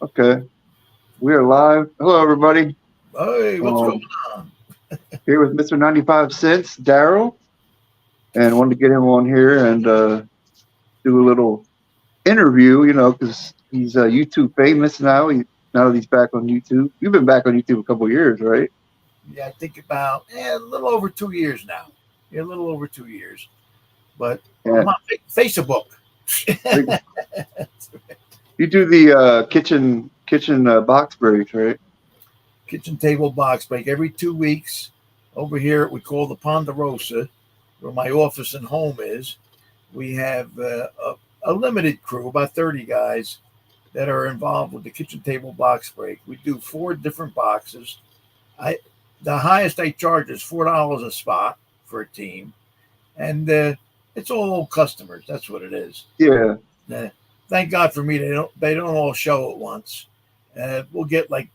Okay, we are live. Hello, everybody. Hey, what's going Um, on? Here with Mr95cents, Daryl, and wanted to get him on here and do a little interview. Because he's YouTube famous now. Now that he's back on YouTube, you've been back on YouTube a couple of years, right? Yeah, I think about a little over 2 years now. Yeah, a little over 2 years. But Yeah. I'm on Facebook. You do the kitchen box breaks, right? Kitchen table box break every 2 weeks. Over here, we call the Ponderosa, where my office and home is. We have a limited crew, about 30 guys, that are involved with the kitchen table box break. We do 4 different boxes. I The highest I charge is $4 a spot for a team, and it's all old customers. That's what it is. Yeah, Uh, thank God for me. They don't all show at once. We'll get like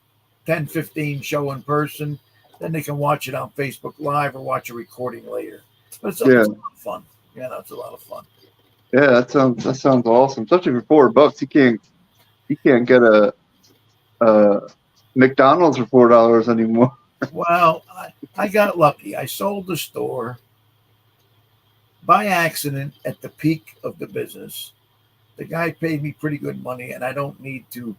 10, 15 show in person. Then they can watch it on Facebook Live or watch a recording later. But yeah, it's a lot of fun. It's a lot of fun. yeah. That sounds awesome. Especially for $4, you can't get a McDonald's for $4 anymore. Well, I got lucky. I sold the store by accident at the peak of the business. The guy paid me pretty good money, and I don't need to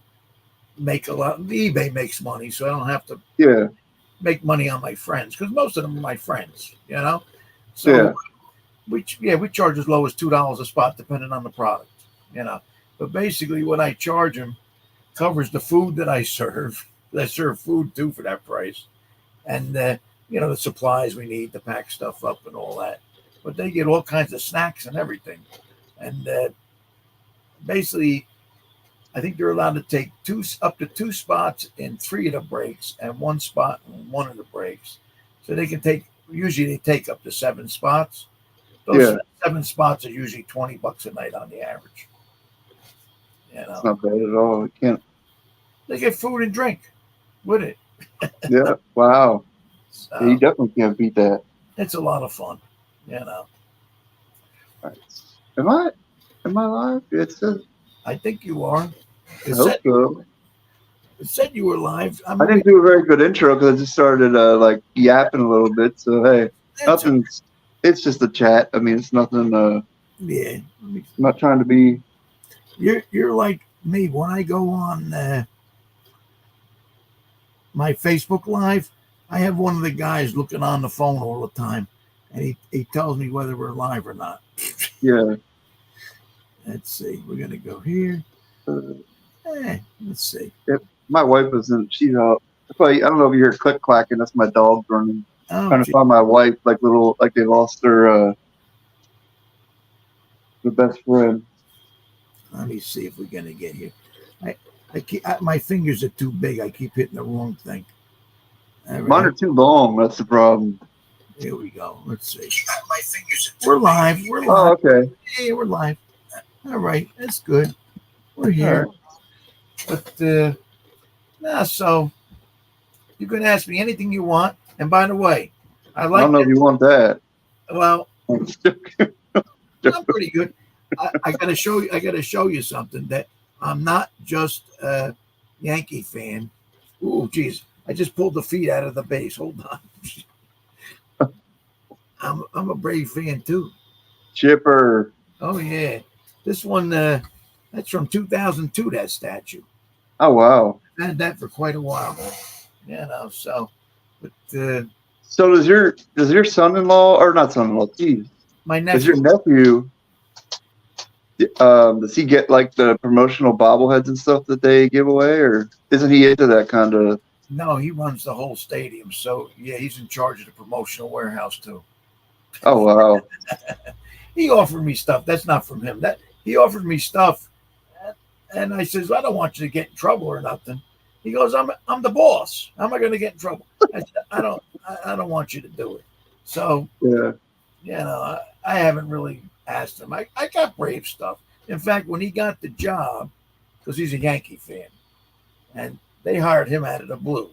make a lot. eBay makes money, so I don't have to Yeah, make money on my friends because most of them are my friends. So yeah, we charge as low as $2 a spot, depending on the product. You know, but basically, what I charge them covers the food that I serve. I serve food too for that price, and the supplies we need to pack stuff up and all that. But they get all kinds of snacks and everything, and basically I think they're allowed to take up to 2 spots in 3 of the breaks and 1 spot in 1 of the breaks. So they can take usually they take up to 7 spots. Those yeah. 7 spots are usually $20 a night on the average. You It's know, not bad at all. You can't. they get food and drink with it. Yeah. Wow. Yeah, you So definitely can't beat that. it's a lot of fun. You know, All right. Am I live? It says. I think you are. I It said hope so. it said you were live. I'm I gonna be. didn't do a very good intro because I just started like yapping a little bit. So hey, It's nothing's. It's just a chat. I mean, it's nothing. yeah. I'm not trying to be. You're like me when I go on my Facebook Live. I have one of the guys looking on the phone all the time, and he tells me whether we're live or not. Yeah. Let's see. We're gonna go here. Uh, Let's see. yeah. My wife isn't. She's out. I don't know if you hear click clacking. That's my dog running, Oh, trying to gee. find my wife. Like they lost their best friend. Let me see if we're gonna get here. I my fingers are too big. I keep hitting the wrong thing. All Mine right, are too long. That's the problem. here we go. Let's see. My fingers are too We're live. We're Oh, live. okay. Hey, we're live. All right, that's good. We're All here. right. But so you can ask me anything you want. And by the way, I I don't like know if you want that. well, I'm pretty good. I gotta show you. I gotta show you something that I'm not just a Yankee fan. Ooh, geez, I just pulled the feet out of the base. Hold on. I'm a Brave fan too. Chipper. Oh yeah, this one that's from 2002. That statue. Oh wow. I had that for quite a while. So but So does your son-in-law or not son-in-law? Geez, my does your nephew. nephew does he get like the promotional bobbleheads and stuff that they give away, or isn't he into that kind of? No, he runs the whole stadium. So yeah, he's in charge of the promotional warehouse too. Oh wow. He offered me stuff. That's not from him. That he offered me stuff, and I says, I don't want you to get in trouble or nothing. He goes, I'm the boss. How am I going to get in trouble? I said, I don't want you to do it. So Yeah. I haven't really asked him. I got Brave stuff. In fact, when he got the job, because he's a Yankee fan, and they hired him out of the blue.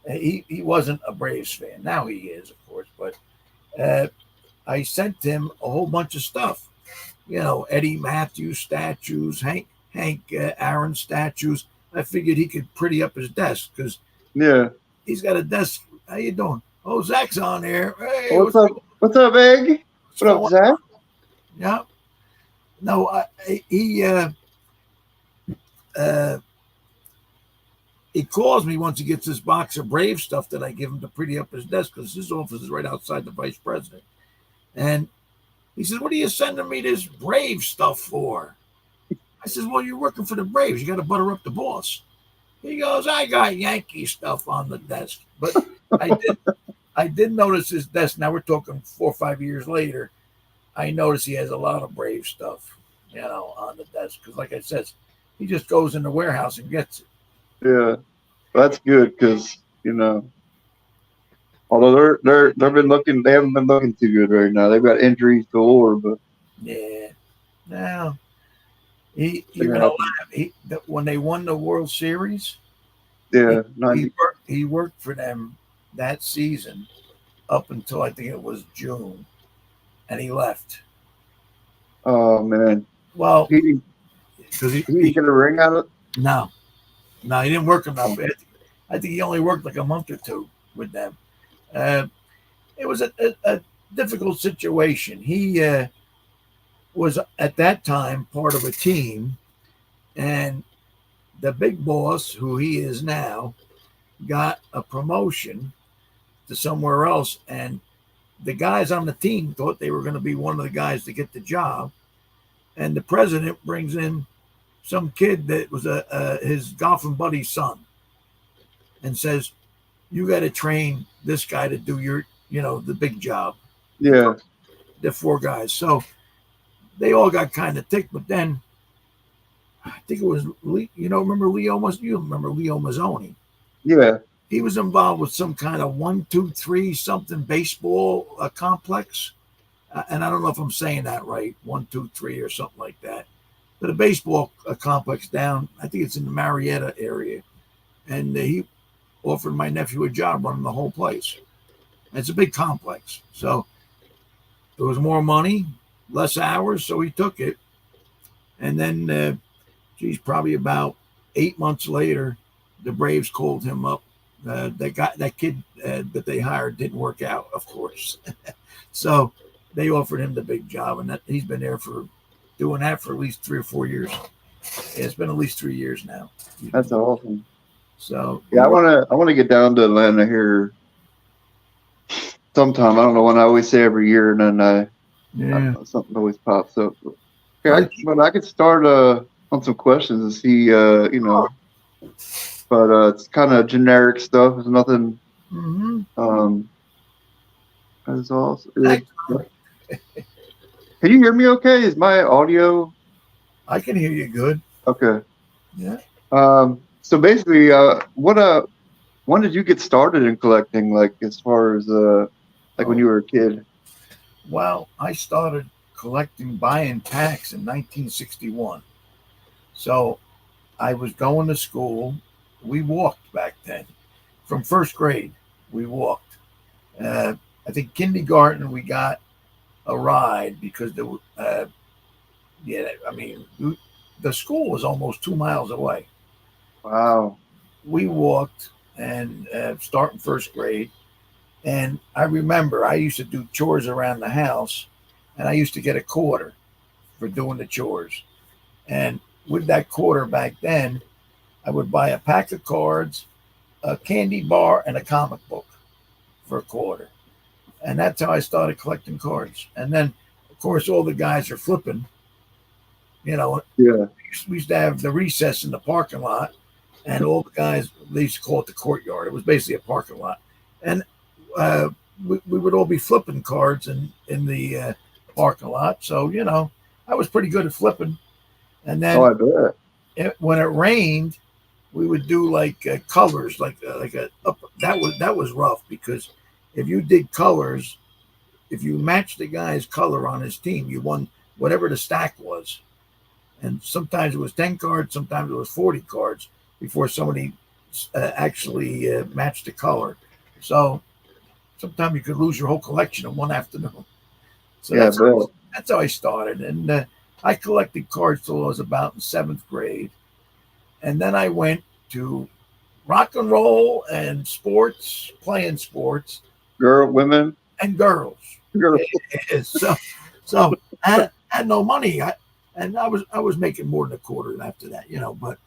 He wasn't a Braves fan. Now he is, of course. But uh, I sent him a whole bunch of stuff. Eddie Matthews statues, Hank Aaron statues, I figured he could pretty up his desk because Yeah. he's got a desk. How you doing? Oh, Zach's on there. Hey, What's up? What's up, Egg? what's What up, going Zach? on? Yeah. No, uh, he calls me once he gets this box of Brave stuff that I give him to pretty up his desk because his office is right outside the vice president. And he says, "What are you sending me this Brave stuff for?" I says, "Well, you're working for the Braves. You got to butter up the boss." He goes, "I got Yankee stuff on the desk." But I did notice his desk. Now we're talking 4 or 5 years later. I notice he has a lot of Brave stuff, on the desk. Because, like I said, he just goes in the warehouse and gets it. Yeah, that's good because although they haven't been looking too good right now. They've got injuries galore, but Yeah. Now they're you're gonna gonna have to. laugh. When they won the World Series, he, Yeah, 90. he worked for them that season up until I think it was June, and he left. Oh man, Well, he didn't, because he didn't get a ring out of. no, he didn't work enough. Oh, I think he only worked like a month or two with them. Uh, it was a difficult situation. He was at that time part of a team, and the big boss, who he is now, got a promotion to somewhere else, and the guys on the team thought they were going to be one of the guys to get the job, and the president brings in some kid that was his golfing buddy's son, and says, "You got to train this guy to do the big job." yeah, The four guys, so they all got kind of ticked. But then I think it was remember you remember Leo Mazzoni? yeah. He was involved with some kind of 1-2-3 something baseball complex. And I don't know if I'm saying that right, 1-2-3 or something like that. But a baseball complex down, I think it's in the Marietta area. And he offered my nephew a job running the whole place. And it's a big complex. So there was more money, less hours, so he took it. And then, probably about 8 months later, the Braves called him up. That kid that they hired didn't work out, of course. So they offered him the big job, and he's been there for doing that for at least 3 or 4 years. Yeah, it's been at least 3 years now. That's awesome. So Yeah, I wanna get down to Atlanta here sometime. I don't know when. I always say every year, and then I don't yeah, know, something always pops up. well, But I could start on some questions and see but it's kind of generic stuff. There's nothing mm-hmm. as awesome. Can you hear me okay? Is my audio I can hear you good. okay? Yeah. So basically, when did you get started in collecting? Like as far as like when Oh, you were a kid? well, I started collecting buying packs in 1961. So I was going to school. We walked back then. From first grade, we walked. Uh, I think kindergarten we got a ride because I mean, the school was almost 2 miles away. Wow. We walked and starting first grade. And I remember I used to do chores around the house, and I used to get a quarter for doing the chores. And with that quarter back then, I would buy a pack of cards, a candy bar, and a comic book for a quarter. And that's how I started collecting cards. And then, of course, all the guys are flipping. You know, Yeah. we used to have the recess in the parking lot, and all the guys, they used to call it the courtyard. It was basically a parking lot. And uh, we would all be flipping cards in the parking lot. So, I was pretty good at flipping. And Oh, then I bet. when it rained, we would do like colors, that was rough because if you did colors, if you matched the guy's color on his team, you won whatever the stack was. And sometimes it was 10 cards, sometimes it was 40 cards before somebody actually matched the color. So sometimes you could lose your whole collection in one afternoon. So Yeah, I bet. that's how I started, and I collected cards till I was about in seventh grade, And then I went to rock and roll and sports, playing sports, Girl, women, and girls. girl. So, so I had no money. I was making more than a quarter after that, But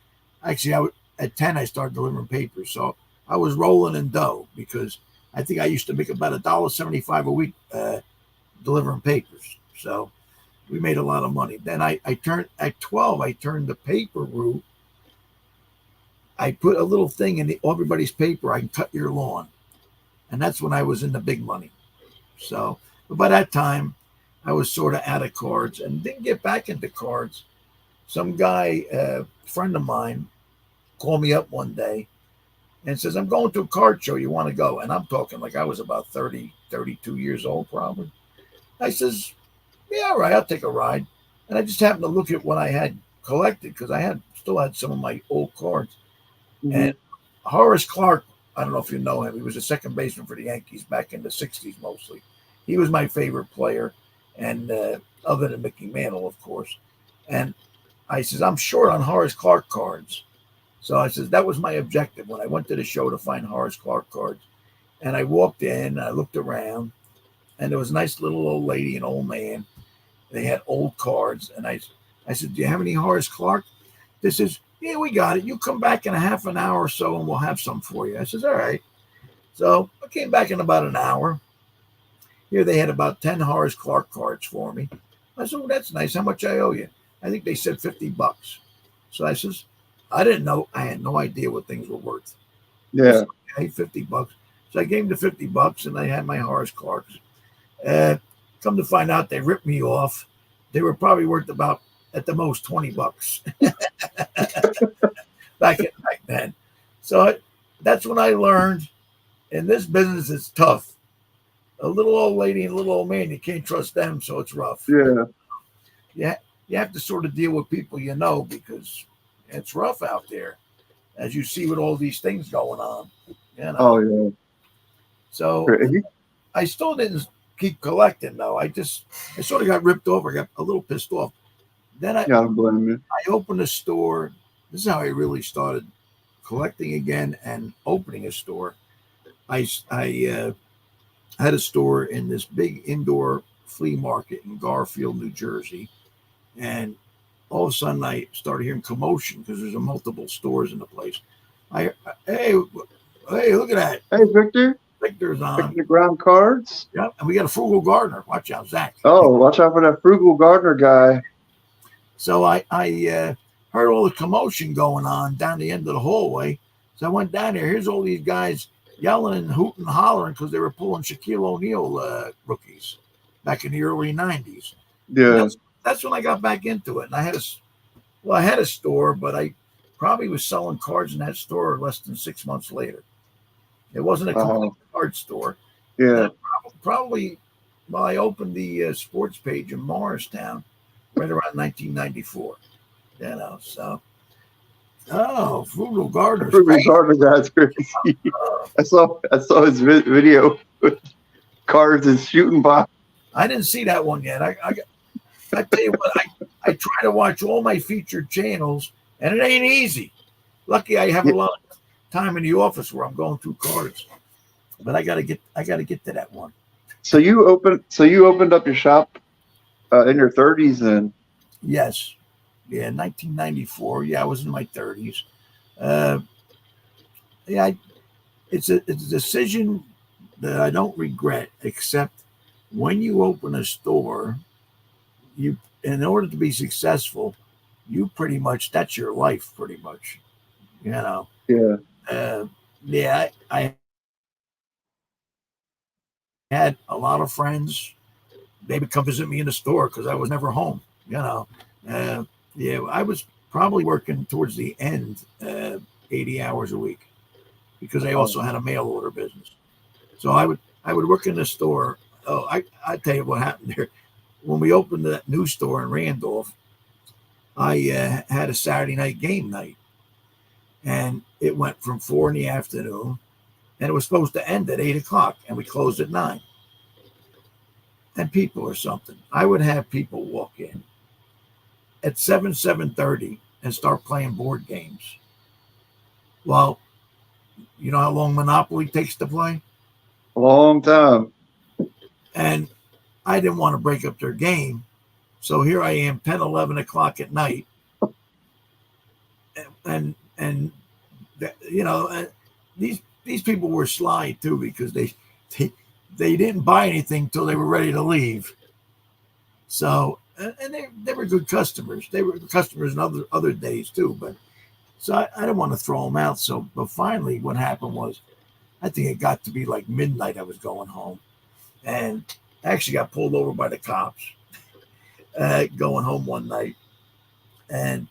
actually, at 10 I started delivering papers, so I was rolling in dough because I think I used to make about $1.75 a week delivering papers. So we made a lot of money. Then I turned at 12. I turned the paper route. I put a little thing in everybody's paper. I can cut your lawn, and that's when I was in the big money. So, but by that time, I was sort of out of cards and didn't get back into cards. Some guy, friend of mine, called me up one day and says, "I'm going to a card show. You want to go?" And I'm talking like I was about 30, 32 years old, probably. I says, "Yeah, all right, I'll take a ride." And I just happened to look at what I had collected because I still had some of my old cards. Mm-hmm. And Horace Clark, I don't know if you know him. He was a second baseman for the Yankees back in the 60s mostly. He was my favorite player, and other than Mickey Mantle, of course. And I says, I'm short on Horace Clark cards. So I says, that was my objective when I went to the show to find Horace Clark cards. And I walked in, I looked around, and there was a nice little old lady and old man. They had old cards. And I said, do you have any Horace Clark? This is, yeah, we got it. You come back in a half an hour or so and we'll have some for you. I says, all right. So I came back in about an hour. Here they had about 10 Horace Clark cards for me. I said, well, that's nice. How much I owe you? I think they said $50. So I says, I didn't know. I had no idea what things were worth. I Yeah. said, okay, $50. So I gave them the $50 and I had my Horace Clarks. Uh, Come to find out, they ripped me off. They were probably worth about at the most $20 back then. So that's when I learned in this business it's tough. A little old lady and a little old man, you can't trust them, so it's rough. Yeah. Yeah, you have to sort of deal with people because it's rough out there, as you see with all these things going on. Oh yeah. So Crazy. I still didn't keep collecting though. I sort of got ripped off. I got a little pissed off. Then Yeah, I don't blame you. I opened a store. This is how I really started collecting again and opening a store. I had a store in this big indoor flea market in Garfield, New Jersey, and all of a sudden I started hearing commotion because there's a multiple stores in the place. I hey look at that. Hey, Victor, Victor's picking on. the ground cards. Yep, and we got a frugal gardener. Watch out, Zach. Oh, watch out for that frugal gardener guy. So I heard all the commotion going on down the end of the hallway. So I went down there. Here's all these guys yelling and hooting and hollering because they were pulling Shaquille O'Neal rookies back in the early '90s. And Yeah. that's when I got back into it. And I had a store, but I probably was selling cards in that store less than 6 months later. It wasn't a complete card store. Yeah. And probably, well, I opened the sports page in Morristown right around 1994. So Frugal The Gardener's frugal crazy. gardener guy's crazy. I saw his video with cards and shooting box. I didn't see that one yet. I tell you what, I try to watch all my featured channels, and it ain't easy. Lucky I have Yeah. a lot of time in the office where I'm going through cards, but I gotta get to that one. So you opened up your shop in your 30s then. Yes, yeah, 1994. Yeah, I was in my 30s. Uh, yeah, it's a decision that I don't regret, except when you open a store, you in order to be successful, you pretty much that's your life, pretty much. You know, Yeah. uh, yeah, I had a lot of friends. They would come visit me in the store because I was never home. You know, uh, yeah, I was probably working towards the end, 80 hours a week because I Oh, also had a mail order business. So I would work in the store. Oh, I tell you what happened there. When we opened that new store in Randolph, I had a Saturday night game night, and it went from 4 in the afternoon, and it was supposed to end at 8 o'clock, and we closed at 9. And people or something, I would have people walk in at 7:30 and start playing board games. Well, you know how long Monopoly takes to play? A long time. And I didn't want to break up their game. So here I am, 10, 11 o'clock at night. And you know, these people were sly too because they, they didn't buy anything until they were ready to leave. So, and they were good customers. They were customers in other days too. But so I didn't want to throw them out. So, but finally, what happened was, I think it got to be like midnight. I was going home, and I actually got pulled over by the cops going home one night, and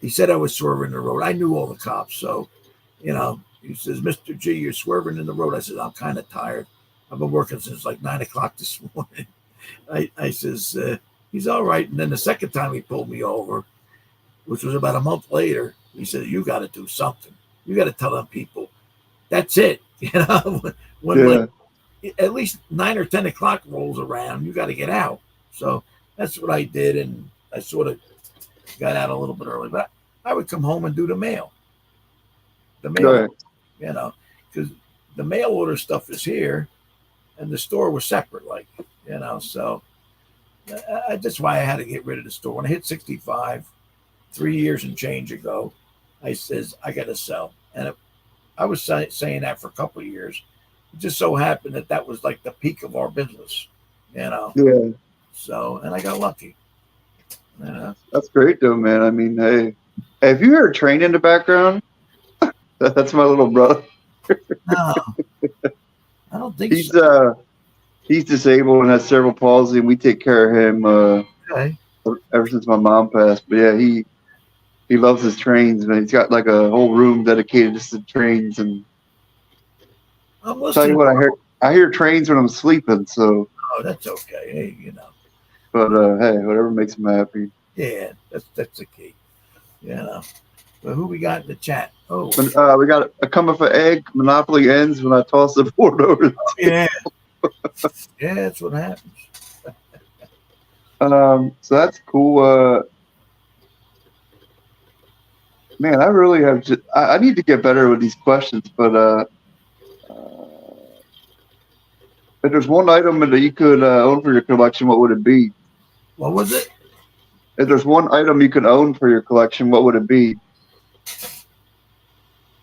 he said I was swerving the road. I knew all the cops, so you know. He says, "Mr. G, you're swerving in the road." I said, "I'm kind of tired. I've been working since like 9 o'clock this morning." I says, "He's all right." And then the second time he pulled me over, which was about a month later, he said, "You got to do something. You got to tell them people that's it." You know, when like Yeah. at least 9 or 10 o'clock rolls around, you got to get out. So that's what I did, and I sort of got out a little bit early. But I would come home and do the mail, Right. you know, because the mail order stuff is here, and the store was separate, like you know. So that's why I had to get rid of the store when I hit 65, 3 years and change ago. I says I got to sell, and I was saying that for a couple of years. It just so happened that that was like the peak of our business, you know. Yeah. So, and I got lucky. You know? That's great though, man. I mean, hey, have you heard Train in the background? That's my little brother. No, I don't think so. He's he's disabled and has cerebral palsy, and we take care of him Okay, ever since my mom passed. But yeah, he loves his trains, man. He's got like a whole room dedicated just to trains. And I'm tell you listening. what, I hear trains when I'm sleeping. So, Oh, that's okay. Hey, you know, but hey, whatever makes him happy. yeah, that's the key. You know, but who we got in the chat? Oh, But we got a coming for egg. Monopoly ends when I toss the board over. yeah, yeah, that's what happens. So that's cool. Man, I really have. I need to get better with these questions, but if there's one item that you could own for your collection, what would it be? What was it? If there's one item you could own for your collection, what would it be?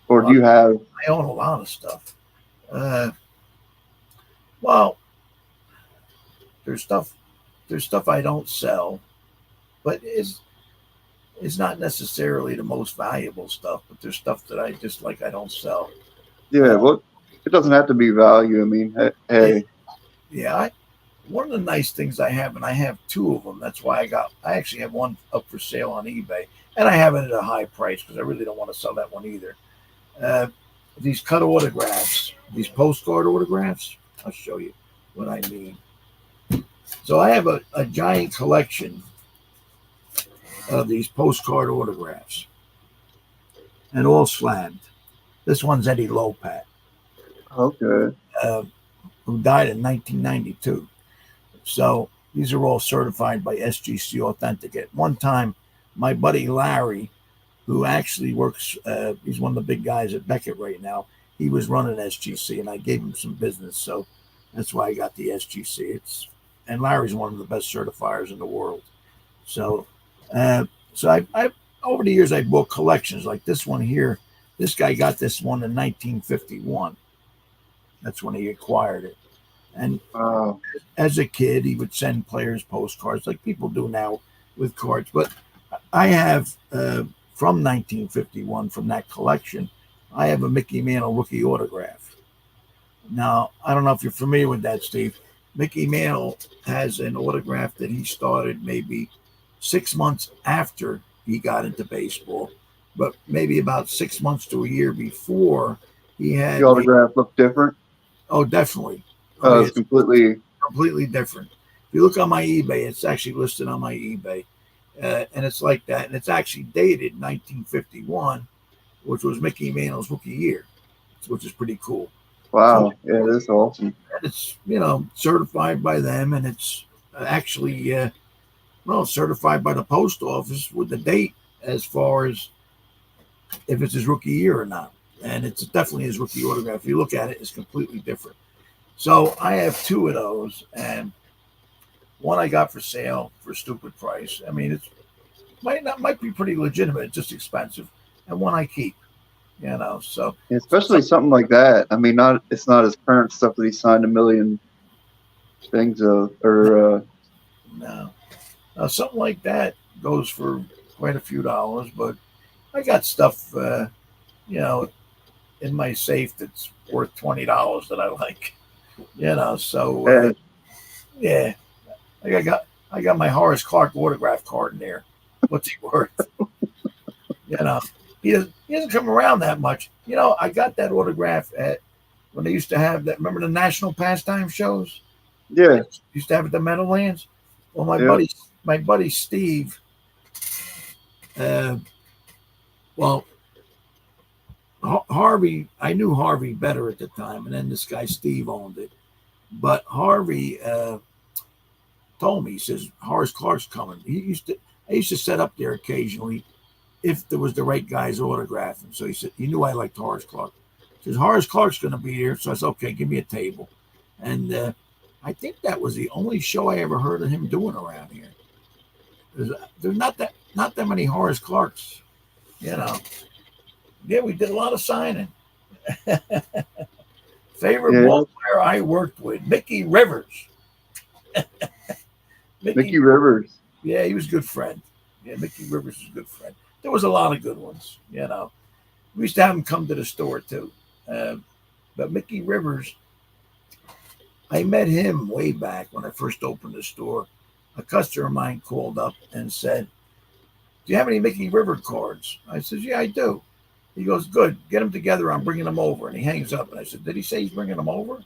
Or do Well, you have? I own a lot of stuff. Uh, well, there's stuff. There's stuff I don't sell, but it's not necessarily the most valuable stuff. But there's stuff that I just like. I don't sell. Yeah, Uh, well, it doesn't have to be value. I mean, yeah, hey, yeah. One of the nice things I have, and I have two of them. That's why I actually have one up for sale on eBay, and I have it at a high price because I really don't want to sell that one either. Uh, these cut autographs, these postcard autographs. I'll show you what I mean. So I have a giant collection of these postcard autographs, and all slabbed. This one's Eddie Lopat, okay, uh, who died in 1992. So these are all certified by SGC Authentic. At one time, my buddy Larry, who actually works, he's one of the big guys at Beckett right now. He was running SGC, and I gave him some business, so that's why I got the SGC. And Larry's one of the best certifiers in the world. So, so I over the years I bought collections like this one here. This guy got this one in 1951. That's when he acquired it. And wow, as a kid, he would send players postcards like people do now with cards. But I have from 1951 from that collection, I have a Mickey Mantle rookie autograph. Now I don't know if you're familiar with that, Steve. Mickey Mantle has an autograph that he started maybe 6 months after he got into baseball, but maybe about 6 months to a year before he the had the. autograph looked different. Oh, definitely. Oh, yeah, It's it's completely. completely different. If you look on my eBay, it's actually listed on my eBay, and it's like that. And it's actually dated 1951, which was Mickey Mantle's rookie year, which is pretty cool. So Wow, yeah, that's awesome. it's certified by them, and it's actually well certified by the post office with the date as far as if it's his rookie year or not. And it's definitely his rookie autograph. If you look at it, it's completely different. So I have two of those, and one I got for sale for a stupid price. I mean, it's might be pretty legitimate, it's just expensive, and one I keep. So Especially something like that. I mean, not it's not his current stuff that he signed a million things of, or no, something like that goes for quite a few dollars. But I got stuff, you know, in my safe that's worth $20 that I like. So eh, yeah, I got I got my Horace Clark autograph card in there. What's he worth? You know, he doesn't come around that much. I got that autograph at when they used to have that. Remember the National Pastime shows? yeah, They used to have at the Meadowlands. Well, yeah. My buddy Steve. Uh, well, Harvey. I knew Harvey better at the time, and then this guy Steve owned it. But Harvey told me, he says Horace Clark's coming. I used to set up there occasionally if there was the right guy's autograph. And so he said he knew I liked Horace Clark. He says Horace Clark's going to be here. So I said, okay, give me a table. And I think that was the only show I ever heard of him doing around here. There's not that many Horace Clarks, you know. Yeah, we did a lot of signing. Favorite Yeah, ball player I worked with, Mickey Rivers. Mickey Mickey, Rivers. yeah, he was a good friend. Yeah, Mickey Rivers was a good friend. There was a lot of good ones. We used to have him come to the store too. Uh, but Mickey Rivers, I met him way back when I first opened the store. A customer of mine called up and said, "Do you have any Mickey River cards?" I said, "Yeah, I do." He goes, "Good, get them together. I'm bringing them over." And he hangs up. And I said, "Did he say he's bringing them over?"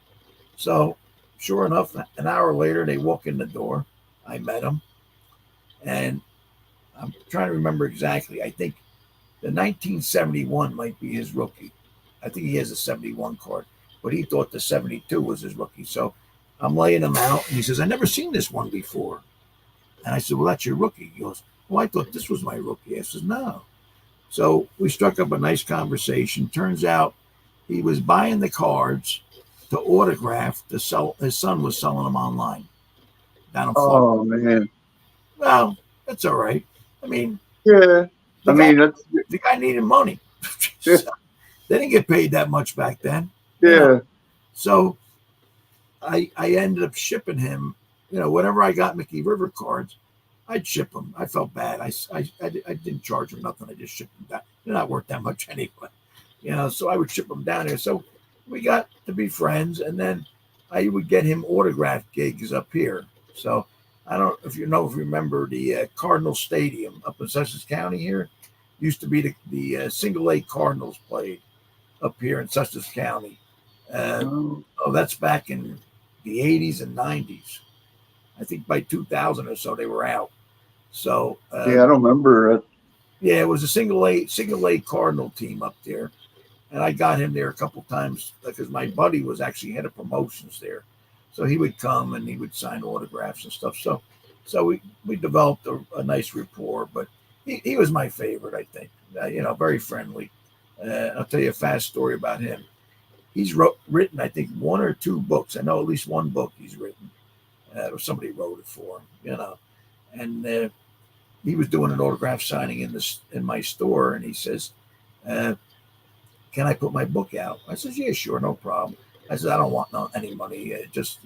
So, sure enough, an hour later, they walk in the door. I met him, and I'm trying to remember exactly. I think the 1971 might be his rookie. I think he has a 71 card, but he thought the 72 was his rookie. So I'm laying him out, and he says, "I never seen this one before." And I said, "Well, that's your rookie." He goes, "Well, I thought this was my rookie." I says, "No." So we struck up a nice conversation. Turns out he was buying the cards to autograph to sell. His son was selling them online down in Florida. Oh man. Well, that's all right. I mean, Yeah. I the guy mean, that's the guy needed money. yeah, So they didn't get paid that much back then, you know. yeah. So I ended up shipping him, whatever I got Mickey River cards, I'd ship them. I felt bad. I didn't charge him nothing. I just shipped them down. They're not worth that much anyway, So I would ship them down here. So we got to be friends, and then I would get him autograph gigs up here. So I don't know if you remember the Cardinal Stadium up in Sussex County here. Used to be the single A Cardinals played up here in Sussex County. Uh, Oh, that's back in the 80s and 90s. I think by 2000 or so they were out. So yeah, I don't remember it. yeah, it was a single A Cardinal team up there, and I got him there a couple times because my buddy was actually head of promotions there, so he would come and he would sign autographs and stuff. So we developed a nice rapport. But he was my favorite, I think. Very friendly. I'll tell you a fast story about him. He's written, I think, one or two books. I know at least one book he's written. Or somebody wrote it for him. And he was doing an autograph signing in my store, and he says, "Can I put my book out?" I says, "Yeah, sure, no problem." I said, "I don't want any money. Just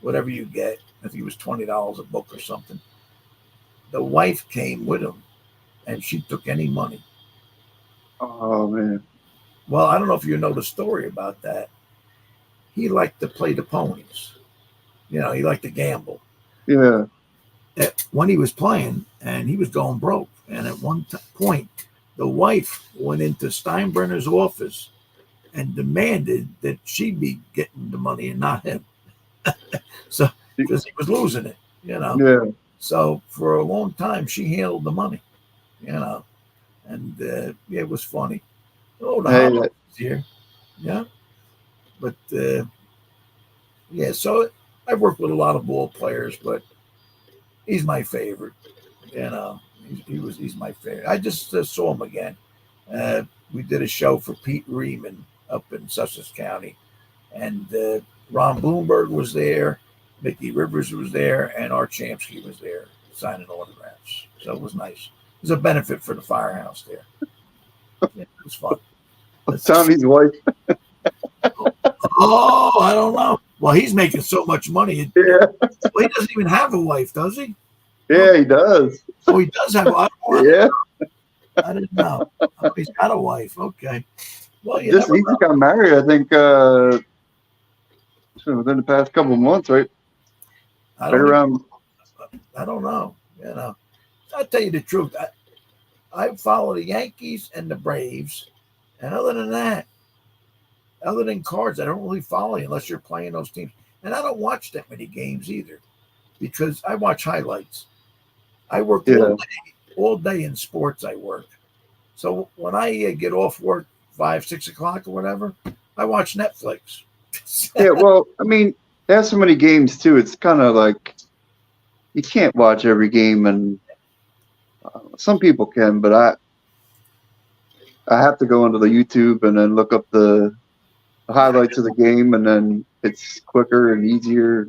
whatever you get." I think it was $20 a book or something. The wife came with him, and she took any money. Oh man. Well, I don't know if you know the story about that. He liked to play the ponies. He liked to gamble. Yeah. When he was playing, and he was going broke. And at one point, the wife went into Steinbrenner's office and demanded that she be getting the money and not him. So, because he was losing it. Yeah. So for a long time, she handled the money. And yeah, it was funny. Oh, the Hey, holidays here. Yeah. But yeah, so I've worked with a lot of ball players, but he's my favorite. You know, he's my favorite. I just saw him again. We did a show for Pete Reeman up in Sussex County, and Ron Bloomberg was there, Mickey Rivers was there, and Art Shamsky was there signing autographs. So it was nice. It was a benefit for the firehouse there. Yeah, it was fun. Tommy's wife. Oh, I don't know. Well, he's making so much money. Yeah, Well, he doesn't even have a wife, does he? yeah, he does. Oh, he does have. Yeah, I didn't know. Oh, he's got a wife. Okay. Well, you just never he know. just got married. I think within the past couple of months, right? I Right don't. around. I don't know. You know, I'll tell you the truth. I follow the Yankees and the Braves, and other than that, other than cards, I don't really follow you unless you're playing those teams. And I don't watch that many games either because I watch highlights. I work Yeah, all day in sports. I work. So when I get off work 5, 6 o'clock or whatever, I watch Netflix. yeah. Well, I mean, they have so many games too. It's kind of like you can't watch every game, and some people can, but I have to go into the YouTube and then look up the highlights of the game, and then it's quicker and easier.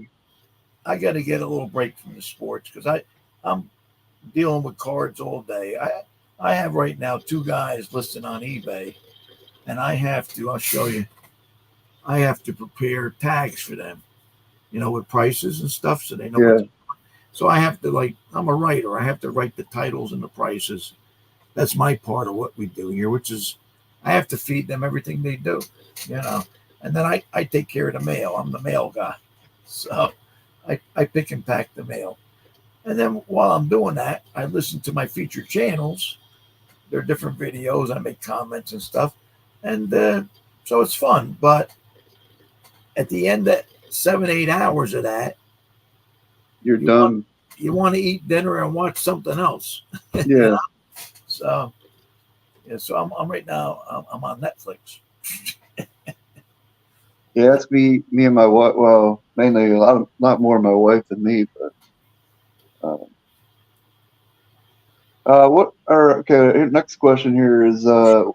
I got to get a little break from the sports because I'm dealing with cards all day. I have right now two guys listed on eBay, and I have to. I'll show you. I have to prepare tags for them, with prices and stuff, so they know Yeah, what. So I have to I'm a writer. I have to write the titles and the prices. That's my part of what we do here, which is I have to feed them everything they do, you know. And then I take care of the mail. I'm the mail guy. So I pick and pack the mail. And then while I'm doing that, I listen to my featured channels. They're different videos. I make comments and stuff. And so it's fun. But at the end of 7, 8 hours of that, you're you want done. you want to eat dinner and watch something else. Yeah, So yeah, so I'm right now. I'm on Netflix. yeah. That's me and my wife. Well, mainly a lot more my wife than me, but. What? Or okay. Next question here is: do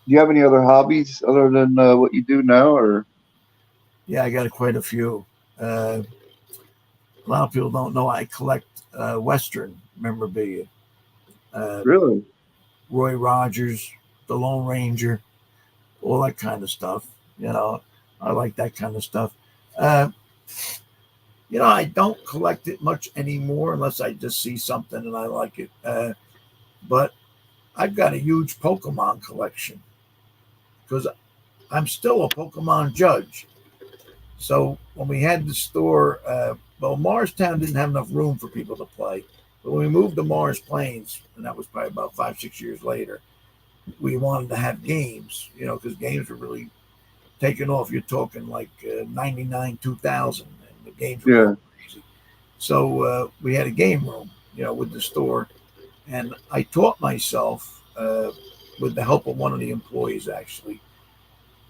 you have any other hobbies other than what you do now? Or Yeah, I got quite a few. Uh, a lot of people don't know I collect Western memorabilia. Uh, really? Roy Rogers, the Lone Ranger, all that kind of stuff. I like that kind of stuff. Uh, I don't collect it much anymore unless I just see something and I like it. But I've got a huge Pokemon collection because I'm still a Pokemon judge. So when we had the store, well, Marstown didn't have enough room for people to play. But when we moved to Mars Plains, and that was probably about 5, 6 years later, we wanted to have games, because games were really taking off. You're talking like 99, 2000, and the games were Yeah, going crazy. So we had a game room, with the store. And I taught myself, with the help of one of the employees, actually.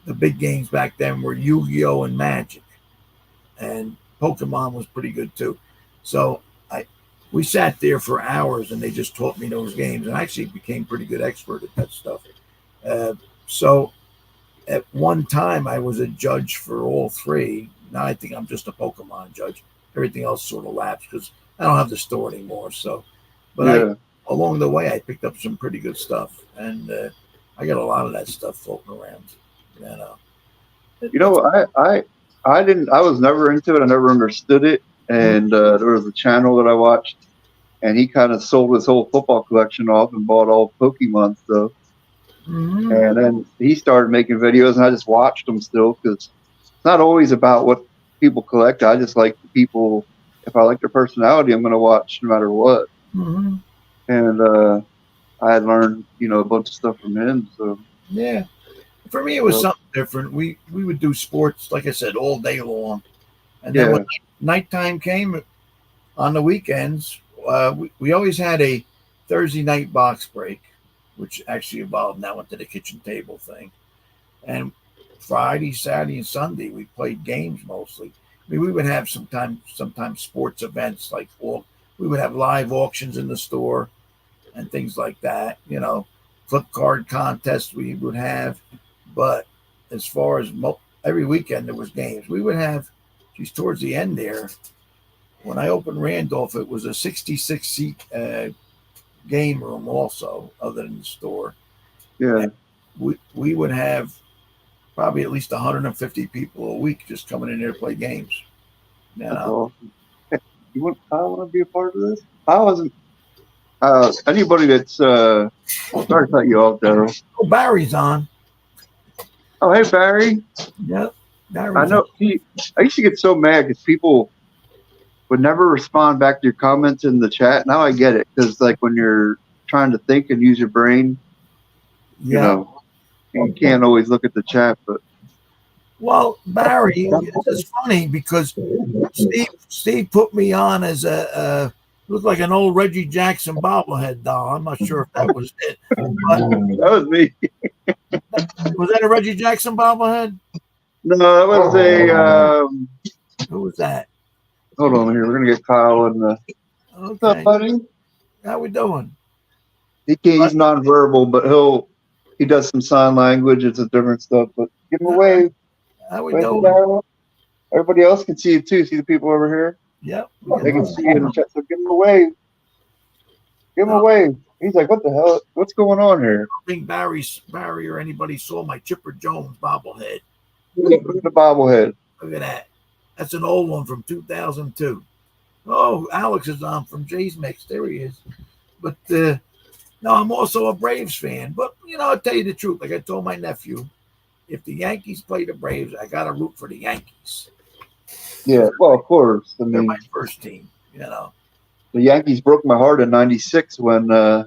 The big games back then were Yu-Gi-Oh! And Magic. And Pokemon was pretty good too. So we sat there for hours and they just taught me those games and I actually became pretty good expert at that stuff. So at one time I was a judge for all three. Now I think I'm just a Pokemon judge. Everything else sort of lapsed because I don't have the store anymore. So, but yeah. along the way I picked up some pretty good stuff and I got a lot of that stuff floating around. You know, You know, I didn't. I was never into it. I never understood it. And there was a channel that I watched, and he kind of sold his whole football collection off and bought all Pokemon stuff. mm-hmm. And then he started making videos, and I just watched them still because it's not always about what people collect. I just like the people. If I like their personality, I'm going to watch no matter what. Mm-hmm. And I had learned, a bunch of stuff from him. So Yeah. For me, it was uh, something different. We would do sports, like I said, all day long, and then when yeah, nighttime came on the weekends, we always had a Thursday night box break, which actually evolved now into the kitchen table thing. And Friday, Saturday, and Sunday we played games mostly. I mean, we would have sometimes sports events we would have live auctions in the store and things like that. flip card contests we would have. But as far as every weekend there was games, we would have. Geez, towards the end there, when I opened Randolph, it was a 66 seat game room also, other than the store. Yeah. And we would have probably at least 150 people a week just coming in there to play games. You That's know? awesome. I want to be a part of this. I wasn't. Anybody that's sorry to cut you off, Daryl. Oh, Barry's on. Oh, hey Barry. Yep, I Barry's on. know. I used to get so mad because people would never respond back to your comments in the chat. Now I get it because like when you're trying to think and use your brain, you Yeah. know, you can't always look at the chat. But Well, Barry, it's funny because Steve put me on as a looked like an old Reggie Jackson bobblehead doll. I'm not sure if that was it, but that was me. was that a Reggie Jackson bobblehead? No, that was a. Who was that? Hold on here. We're gonna get Kyle in the. What's up, Okay, buddy? how we doing? He's nonverbal, but he does some sign language. It's a different stuff. But give him a wave. How we Wave to doing? Daryl. Everybody else can see you too. See the people over here? Yep. They can see you in the chat. So give him a wave. Give him a wave. He's like, what the hell? What's going on here? I think Barry or anybody saw my Chipper Jones bobblehead. Look at the bobblehead. Look at that. That's an old one from 2002. Oh, Alex is on from Jay's Mix. There he is. But no, I'm also a Braves fan. But, I'll tell you the truth. Like I told my nephew, if the Yankees play the Braves, I got to root for the Yankees. Yeah, well, of course. I They're mean, my first team, The Yankees broke my heart in '96 when, hey,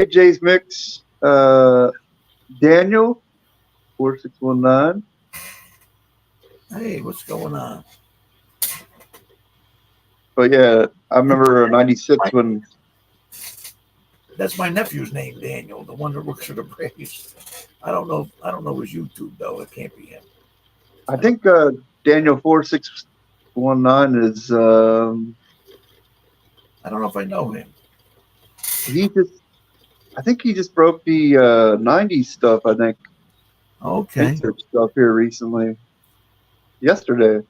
Jay's Mix, Daniel, 4619. Hey, what's going on? But yeah, I remember '96 when. That's my nephew's name, Daniel, the one that works for the Braves. I don't know his YouTube though. It can't be him. I think Daniel 4619 is. I don't know if I know him. I think he just broke the '90s stuff. I think. Okay. Research stuff here recently. Yesterday.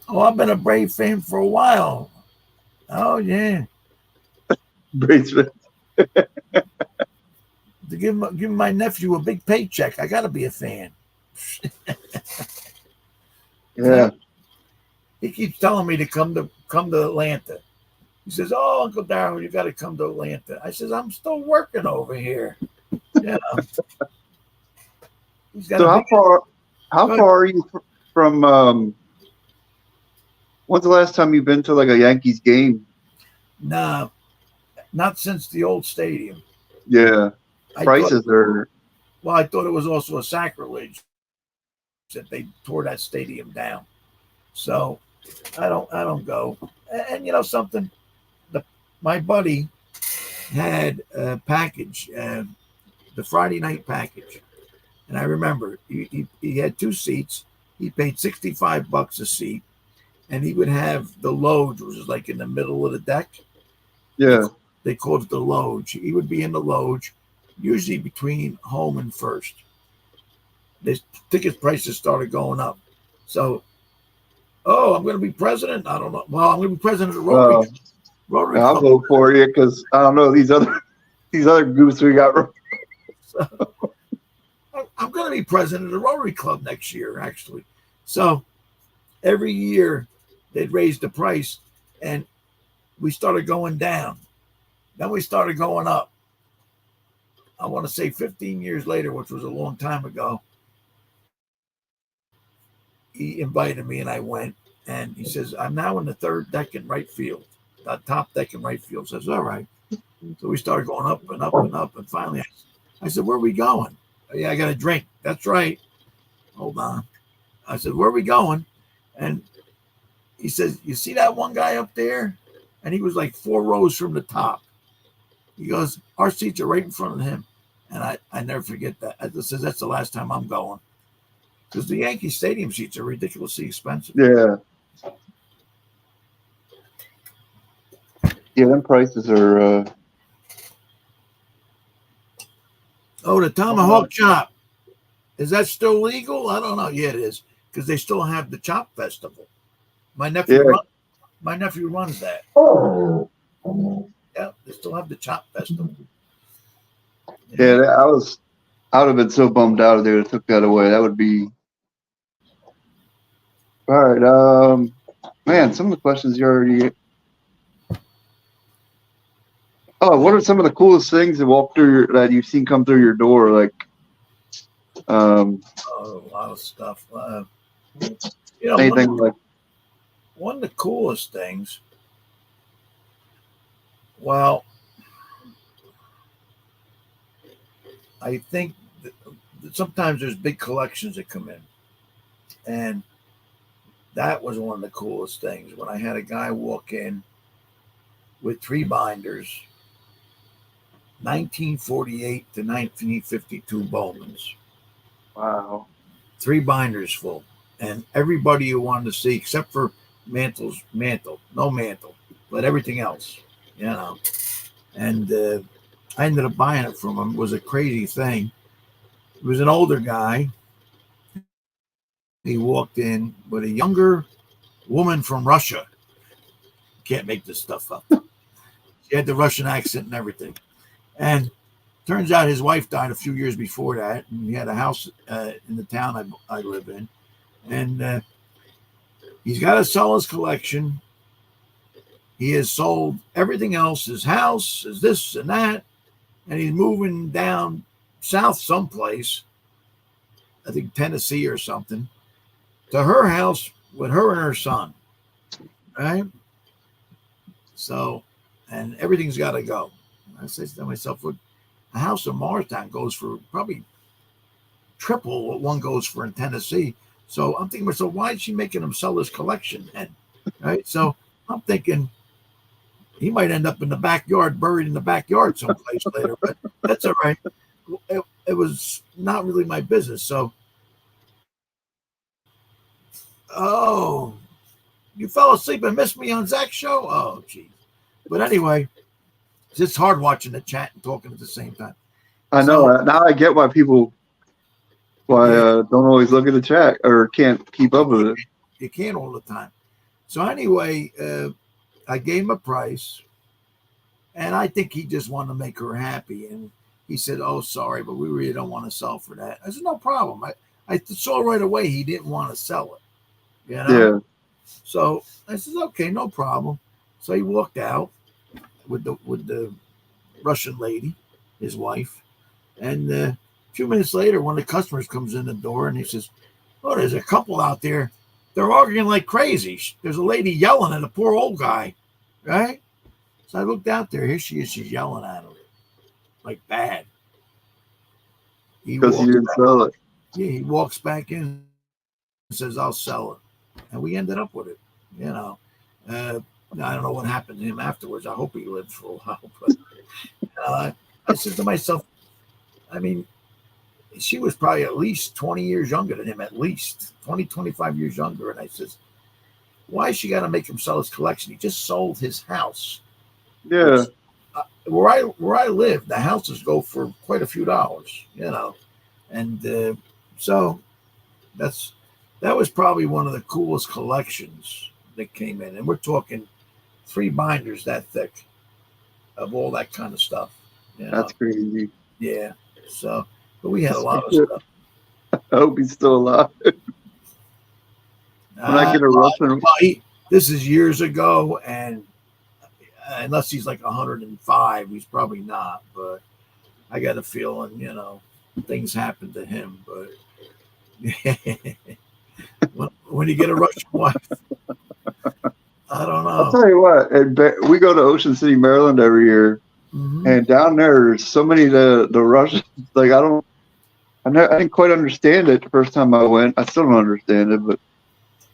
Oh, I've been a Brave fan for a while. Oh yeah. Braves fan. To give my nephew a big paycheck, I got to be a fan. Yeah. He keeps telling me to come to Atlanta. He says, "Oh, Uncle Darryl, you got to come to Atlanta." I says, "I'm still working over here." So how far are you from? When's the last time you've been to like a Yankees game? Nah, not since the old stadium. Yeah, prices are. Well, I thought it was also a sacrilege that they tore that stadium down. So I don't go. And something, my buddy had a package, the Friday night package, and I remember he had 2 seats. He paid $65 a seat, and he would have the loge, which was like in the middle of the deck. Yeah, they called it the loge. He would be in the loge, usually between home and first. The ticket prices started going up. So, I'm going to be president. I don't know. Well, I'm going to be president of Rotary. Rotary I'll Club. vote for you because I don't know these other groups we got. So, I'm going to be president of the Rotary Club next year, actually. So every year they'd raise the price, and we started going down. Then we started going up. I want to say 15 years later, which was a long time ago, he invited me and I went. And he says, "I'm now in the 3rd deck in right field, the top deck in right field." Says, "All right." So we started going up and up and up. And finally, I said, "Where are we going?" "Yeah, I got a drink." "That's right. Hold on." I said, "Where are we going?" And he says, "You see that one guy up there?" And he was like 4 rows from the top. He goes, "Our seats are right in front of him." And I never forget that. I just says, "That's the last time I'm going." Because the Yankee Stadium seats are ridiculously expensive. Yeah. Yeah, them prices are Oh, the tomahawk chop. Is that still legal? I don't know. Yeah, it is, because they still have the chop festival. My nephew Yeah. my nephew runs that. Oh. Yeah, they still have the chop festival. Yeah, I would have been so bummed out if they would have took that away. That would be all right. Man, some of the questions you already. Oh, what are some of the coolest things that you've seen come through your door? Like, um, Oh, a lot of stuff. anything like. One of the coolest things. Well, I think that sometimes there's big collections that come in, and that was one of the coolest things when I had a guy walk in with 3 binders, 1948 to 1952 Bowmans, Wow. 3 binders full, and everybody you wanted to see except for no mantle, but everything else, you know. And I ended up buying it from him. It was a crazy thing. He was an older guy. He walked in with a younger woman from Russia. Can't make this stuff up. She had the Russian accent and everything. And turns out his wife died a few years before that, and he had a house in the town I live in. And he's got to sell his collection. He has sold everything else, his house, his this and that, and he's moving down south someplace, I think Tennessee or something, to her house with her and her son, right? So, and everything's got to go. I say to myself, well, a house in Morristown goes for probably triple what one goes for in Tennessee. So I'm thinking, so why is she making him sell his collection then? Right? So I'm thinking he might end up in the backyard, buried in the backyard someplace later, but that's all right. It was not really my business. So, oh, you fell asleep and missed me on Zach's show? Oh, geez. But anyway, it's hard watching the chat and talking at the same time. I know. So, Now I get why people don't always look at the chat or can't keep up with it. You can't all the time. So anyway, I gave him a price, and I think he just wanted to make her happy. And he said, "Oh, sorry, but we really don't want to sell for that." I said, "No problem." I saw right away he didn't want to sell it. You know. Yeah. So I said, "Okay, no problem." So he walked out with the Russian lady, his wife, and a few minutes later, one of the customers comes in the door and he says, "Oh, there's a couple out there. They're arguing like crazy. There's a lady yelling at a poor old guy, right?" So I looked out there. Here she is. She's yelling at him like bad. Because you didn't sell it. Yeah, he walks back in and says, "I'll sell it," and we ended up with it. You know, I don't know what happened to him afterwards. I hope he lived for a while. But I said to myself, I mean, she was probably at least 20 years younger than him, at least 20, 25 years younger. And I says, why she got to make him sell his collection? He just sold his house. Yeah. Which, where I live, the houses go for quite a few dollars, you know. And so that was probably one of the coolest collections that came in. And we're talking 3 binders that thick of all that kind of stuff. You know? That's crazy. Yeah. So, but we had a lot of stuff. I hope he's still alive. When I get a Russian, this is years ago, and unless he's like 105, he's probably not. But I got a feeling, you know, things happen to him. But when you get a Russian wife, I don't know. I'll tell you what. We go to Ocean City, Maryland every year, and down there, there's so many the Russians. Like I didn't quite understand it the first time I went. I still don't understand it, but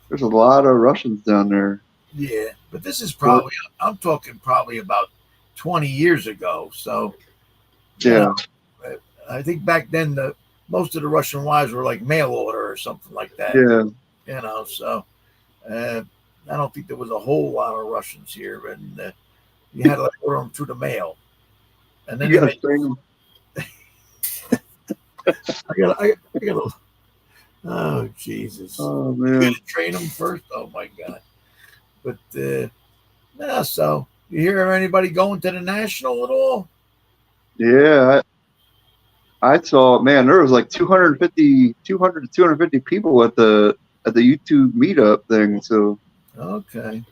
there's a lot of Russians down there. Yeah, but this is probably, I'm talking probably about 20 years ago. So, yeah, I think back then most of the Russian wives were like mail order or something like that. Yeah. You know, so I don't think there was a whole lot of Russians here, and you had to order them through the mail. And then I gotta. Oh Jesus! Oh You man. gotta train them first. Oh my God! But no. So you hear of anybody going to the national at all? Yeah, I saw, man, there was like 250, 200 to 250 people at the YouTube meetup thing. So Okay.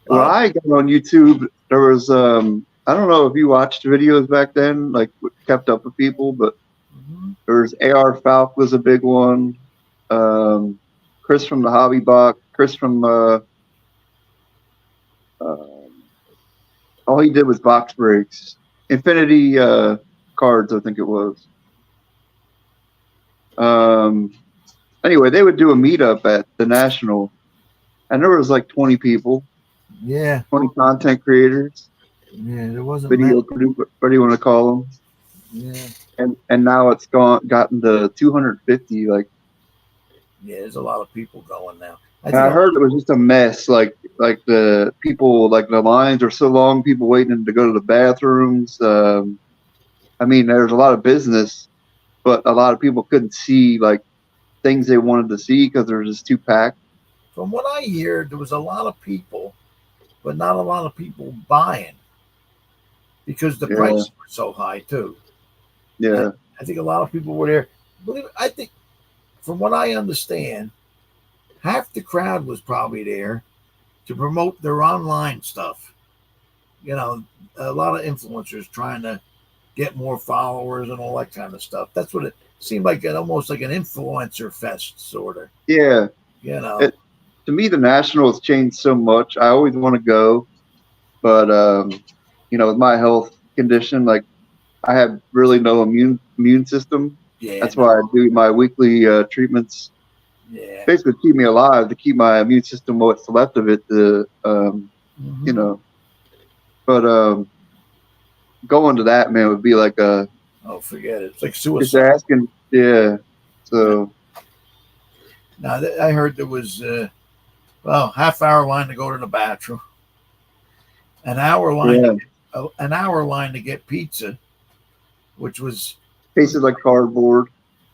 A when lot of. I got on YouTube, there was I don't know if you watched videos back then, like kept up with people, but Mhm. there was AR Falk was a big one. Um, Chris from the Hobby Box, Chris from um, all he did was box breaks, Infinity cards, I think it was. Um, anyway, they would do a meetup at the National, and there was like 20 people, Yeah. 20 content creators, Yeah. There wasn't many. video producers, what do you want to call them? Yeah. And now it's gotten to 250. Like, Yeah. There's a lot of people going now. I and think I a lot. heard it was just a mess. Like the people, like the lines are so long, people waiting to go to the bathrooms. I mean, there's a lot of business, but a lot of people couldn't see like things they wanted to see because they're just too packed. From what I hear, there was a lot of people, but not a lot of people buying because the Yeah, prices were so high too. And yeah, I think a lot of people were there. Believe it, I think from what I understand, half the crowd was probably there to promote their online stuff. You know, a lot of influencers trying to get more followers and all that kind of stuff. That's what it seemed like, almost like an influencer fest, sort of. yeah. You know, It, to me, the National has changed so much. I always want to go, but you know, with my health condition, like I have really no immune system. yeah, That's no, why I do my weekly treatments, yeah. basically keep me alive, to keep my immune system, what's left of it, to you Hmm. know. But going to that, man, would be like a Oh, forget it. It's like just suicide. asking, yeah. You know, So now I heard there was well, half-hour line to go to the bathroom, an hour line to yeah, get, an hour line to get pizza, which was tasted like cardboard.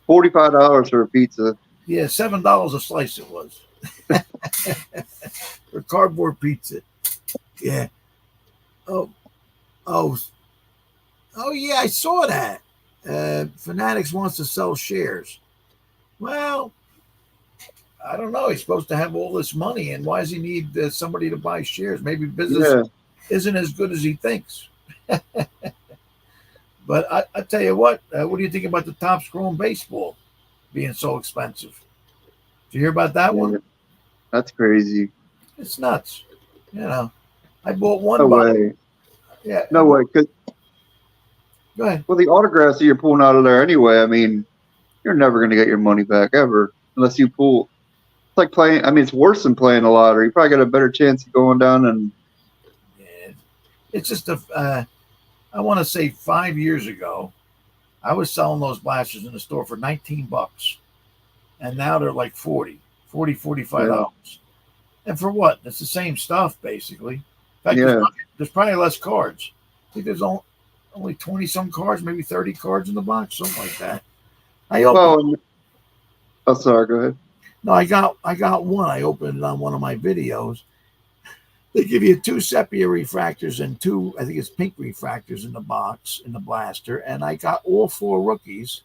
$45 for a pizza. yeah, $7 a slice it was for cardboard pizza. Yeah. Oh, oh, oh, yeah. I saw that. Fanatics wants to sell shares. Well, I don't know. He's supposed to have all this money, and why does he need somebody to buy shares? Maybe business Yeah. isn't as good as he thinks. But I tell you what do you think about the top score in baseball being so expensive? Did you hear about that one? Yeah, that's crazy. It's nuts. You know, I bought one No by way. yeah. I No bought, way. Cause go ahead. well, the autographs that you're pulling out of there anyway. I mean, you're never going to get your money back ever unless you pull. It's like playing. I mean, it's worse than playing the lottery. You probably got a better chance of going down and Yeah, it's just a. I want to say 5 years ago, I was selling those blasters in the store for $19, and now they're like 45 yeah, dollars. And for what? It's the same stuff basically. In fact, yeah. there's probably less cards. I think there's only 20 some cards, maybe 30 cards in the box, something like that. I opened. Well, oh, sorry. Go ahead. No, I got one. I opened it on one of my videos. They give you two sepia refractors and two, I think it's pink refractors in the box, in the blaster. And I got all four rookies.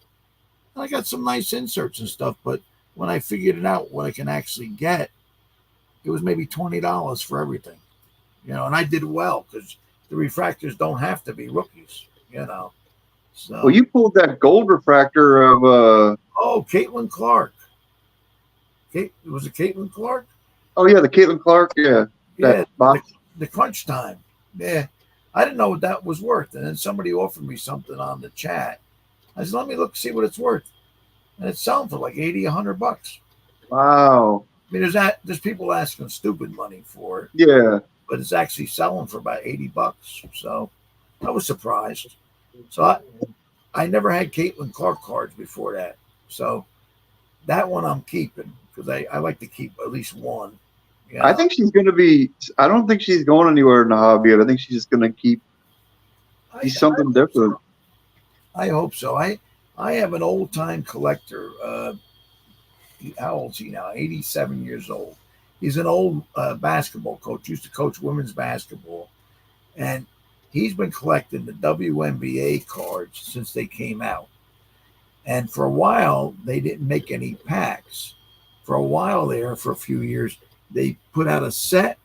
And I got some nice inserts and stuff. But when I figured it out, what I can actually get, it was maybe $20 for everything. And I did well because the refractors don't have to be rookies. Well, So, you pulled that gold refractor of oh, Caitlin Clark. Was it Caitlin Clark? oh yeah, the Caitlin Clark, yeah, that Yeah, the, box. the crunch time. Yeah. I didn't know what that was worth. And then somebody offered me something on the chat. I said, let me look, see what it's worth. And it's selling for like 80, $100. Wow. I mean, there's people asking stupid money for it, Yeah. but it's actually selling for about $80. So I was surprised. So I never had Caitlin Clark cards before that. So that one I'm keeping because I like to keep at least one. I think she's going to be. I don't think she's going anywhere in the hobby. I think she's just going to keep I, be I something different. I hope so. I have an old time collector. How old is he now? 87 years old. He's an old basketball coach. Used to coach women's basketball, and he's been collecting the WNBA cards since they came out. And for a while, they didn't make any packs. For a while there, for a few years, they put out a set,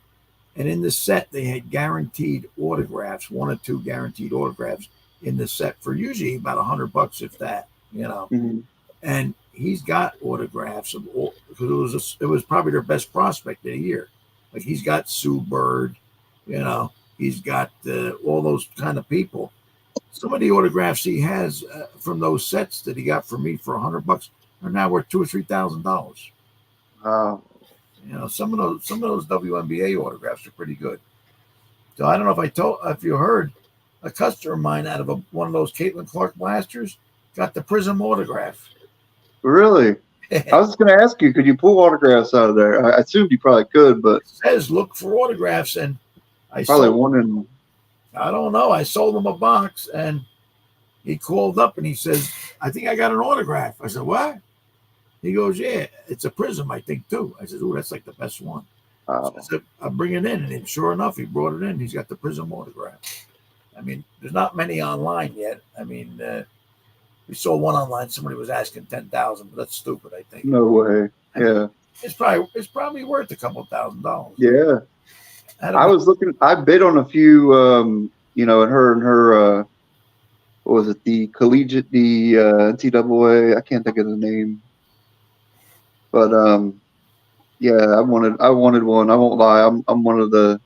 and in the set they had guaranteed autographs, one or two guaranteed autographs in the set for usually about $100, if that, you know. Mm-hmm. And he's got autographs of all, because it was probably their best prospect of the year. Like he's got Sue Bird, you know, he's got all those kind of people. Some of the autographs he has from those sets that he got from me for $100 are now worth $2,000 or $3,000. You know, some of those WNBA autographs are pretty good. So I don't know if you heard, a customer of mine out of one of those Caitlin Clark blasters got the Prism autograph. Really? I was just going to ask you, could you pull autographs out of there? I assumed you probably could, but it says look for autographs, and I probably sold, one in. I don't know. I sold him a box, and he called up and he says, "I think I got an autograph." I said, "What?" He goes, "Yeah, it's a Prism, I think too." I said, "Ooh, that's like the best one." So I said, "I'll bring it in," and sure enough, he brought it in. He's got the Prism autograph. I mean, there's not many online yet. I mean, we saw one online. Somebody was asking 10,000, but that's stupid. I think. No way. Yeah. It's probably worth a couple $1,000. Yeah. I was looking. I bid on a few. You know, and her. What was it? The collegiate, the NCAA. I can't think of the name. But yeah, I wanted one. I won't lie. I'm one of the.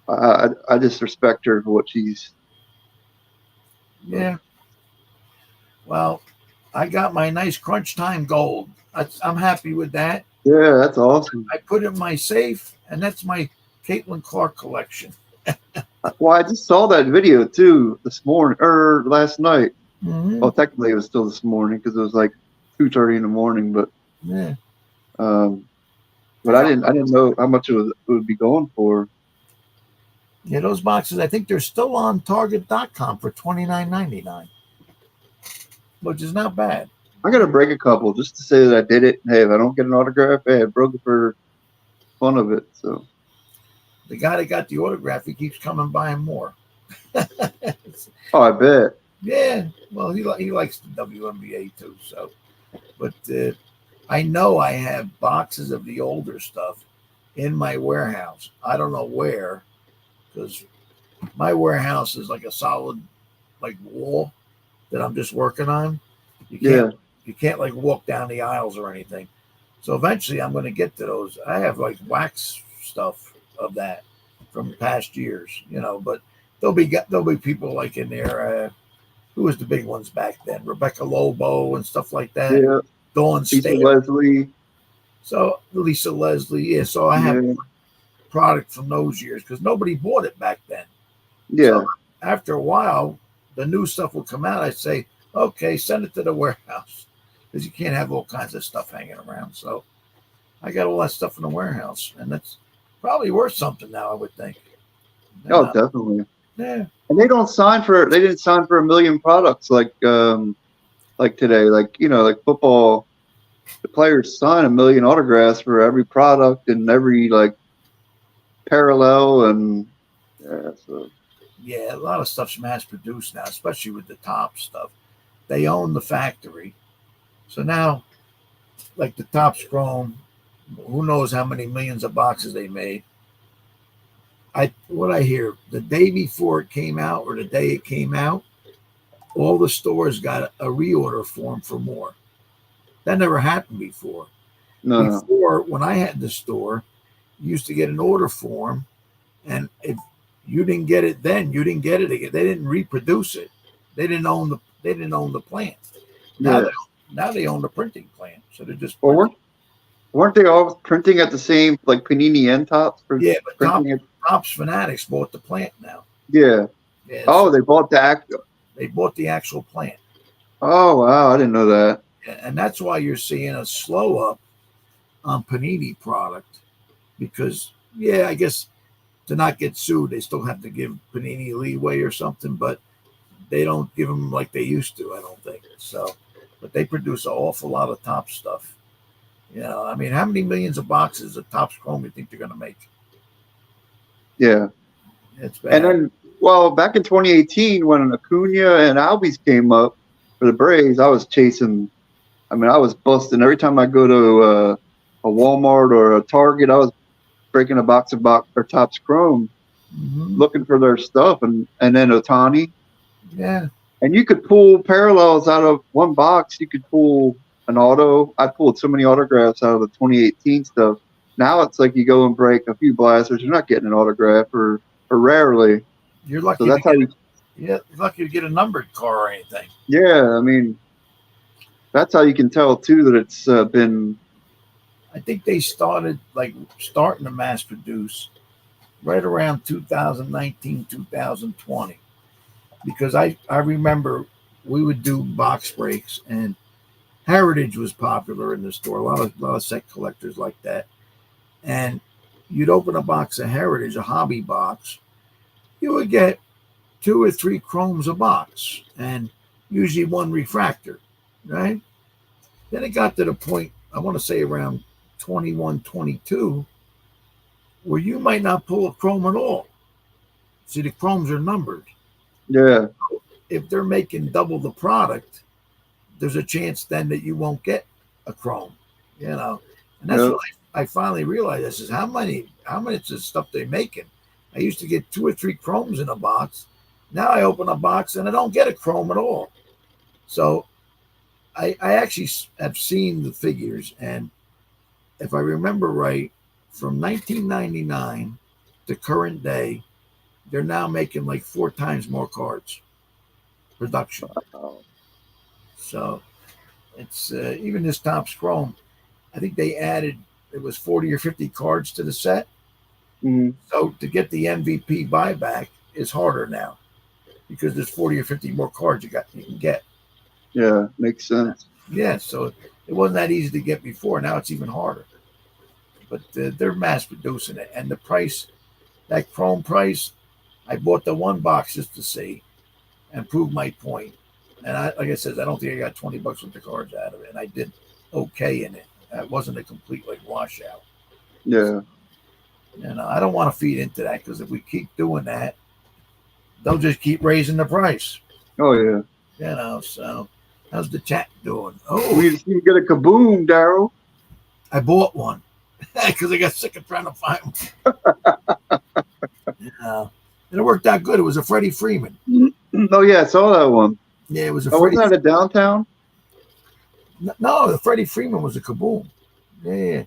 I just respect her for what she's. Yeah. Well, I got my nice crunch time gold. I'm happy with that. Yeah, that's awesome. I put it in my safe, and that's my Caitlin Clark collection. Well, I just saw that video too this morning or last night. Mm-hmm. Well, technically it was still this morning because it was like 2:30 in the morning. But yeah, but I didn't know how much it would be going for. Yeah, those boxes. I think they're still on Target.com for $29.99, which is not bad. I gotta break a couple just to say that I did it. Hey, if I don't get an autograph, hey, I broke it for fun of it. So the guy that got the autograph, he keeps coming by and more. Oh, I bet. Yeah, well, he likes the WNBA too. So, but I know I have boxes of the older stuff in my warehouse. I don't know where, because my warehouse is like a solid like wall that I'm just working on. You can't like walk down the aisles or anything. So eventually I'm going to get to those. I have like wax stuff of that from past years, you know, but there'll be people like in there. Who was the big ones back then? Rebecca Lobo and stuff like that. Yeah. Dawn Lisa State. Leslie. So Lisa Leslie. Yeah. So I have product from those years because nobody bought it back then. Yeah. So after a while, the new stuff will come out. I say, okay, send it to the warehouse because you can't have all kinds of stuff hanging around. So I got all that stuff in the warehouse, and that's probably worth something now, I would think. Oh, definitely. Yeah. And they didn't sign for a million products like today. Like, you know, like football, the players sign 1 million autographs for every product and every like parallel and yeah, a lot of stuff's mass produced now, especially with the top stuff. They own the factory. So now, like the Topps Chrome, who knows how many millions of boxes they made. What I hear, the day before it came out or the day it came out, all the stores got a reorder form for more. That never happened before. No. Before, when I had the store, you used to get an order form, and if you didn't get it then, you didn't get it again. They didn't reproduce it. They didn't own the plant. Now they own the printing plant, so they're just. Well, weren't they all printing at the same like Panini and Topps? Yeah, but Topps Fanatics bought the plant now. Yeah. Yeah. Oh, so they bought the actual plant. Oh wow, I didn't know that. And that's why you're seeing a slow up on Panini product, because I guess to not get sued, they still have to give Panini leeway or something, but they don't give them like they used to. I don't think so. But they produce an awful lot of top stuff. I mean, how many millions of boxes of Topps Chrome you think they're going to make? Yeah. It's And bad. then, well, back in 2018, when Acuna and Albies came up for the Braves, I was chasing. I mean, I was busting every time I go to a Walmart or a Target. I was breaking a box of or Topps Chrome, Hmm. looking for their stuff, and then Otani. Yeah, And you could pull parallels out of one box. You could pull an auto. I pulled so many autographs out of the 2018 stuff. Now it's like you go and break a few blasters. You're not getting an autograph or rarely. you're So lucky to that's how get you. yeah, you're lucky to get a numbered car or anything. Yeah, I mean that's how you can tell too that it's been. I think they starting to mass produce right around 2019, 2020. Because I remember we would do box breaks and Heritage was popular in the store. A lot of set collectors like that. And you'd open a box of Heritage, a hobby box, you would get two or three chromes a box and usually one refractor, right? Then it got to the point, I want to say around 21, 22, where you might not pull a chrome at all. See, the chromes are numbered. Yeah, If they're making double the product, there's a chance then that you won't get a chrome, you know. And that's yeah, what I finally realized. This is how much of stuff they're making. I used to get two or three chromes in a box. Now I open a box and I don't get a chrome at all. So I actually have seen the figures, and if I remember right, from 1999 to current day, they're now making like four times more cards production. So it's even this Topps Chrome. I think they added it was 40 or 50 cards to the set. mm, So to get the MVP buyback is harder now because there's 40 or 50 more cards you can get. yeah, makes sense. Yeah, so it wasn't that easy to get before. Now it's even harder. But they're mass producing it, and the price, that Chrome price, I bought the one box just to see and prove my point. And like I said, I don't think I got $20 worth of cards out of it, and I did okay in it. It wasn't a complete like washout. Yeah. I don't want to feed into that because if we keep doing that, they'll just keep raising the price. Oh yeah. So how's the chat doing? We Oh, just need to get a kaboom, Daryl. I bought one because I got sick of trying to find one. And it worked out good. It was a Freddie Freeman. Oh yeah, I saw that one. Yeah, it was a Oh, Freddie. wasn't that a downtown? No, the Freddie Freeman was a kaboom. Yeah,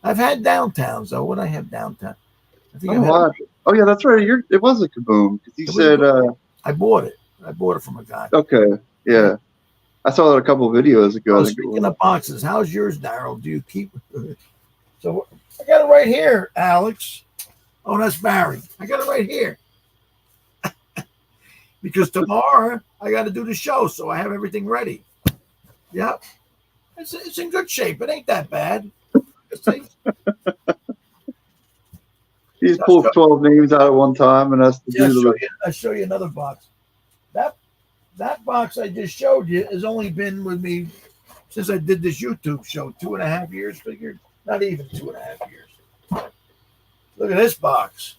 I've had downtowns though. What I have downtown? I think I've Oh, had. wow. Oh yeah, that's right. It was a kaboom because you It was a said, I bought it. I bought it from a guy. okay, Yeah. yeah. I saw that a couple of videos ago. Oh, I think it speaking was. of boxes, how's yours, Daryl? Do you keep? So I got it right here, Alex. Oh, that's Barry. I got it right here because tomorrow I got to do the show, so I have everything ready. Yep, it's in good shape. It ain't that bad. See? He just pulls 12 names out at one time and has to Yeah, do the. I'll show you another box. That that box I just showed you has only been with me since I did this YouTube show, 2.5 years, figured. Not even 2.5 years. Look at this box.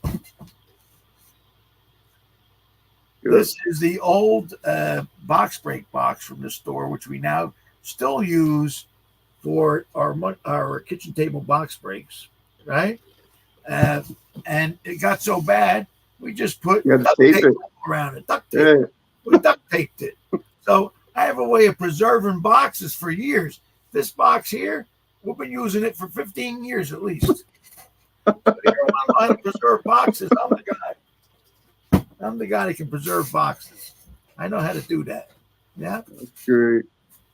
This is the old box break box from the store, which we now still use for our kitchen table box breaks, right? And it got so bad, we just put You had to duct tape tape it. around it. Duct tape. Yeah. We duct taped it. So I have a way of preserving boxes for years. This box here, we've been using it for 15 years at least. So if you ever want to know how to preserve boxes, I'm the guy. I'm the guy that can preserve boxes. I know how to do that. Yeah. Great.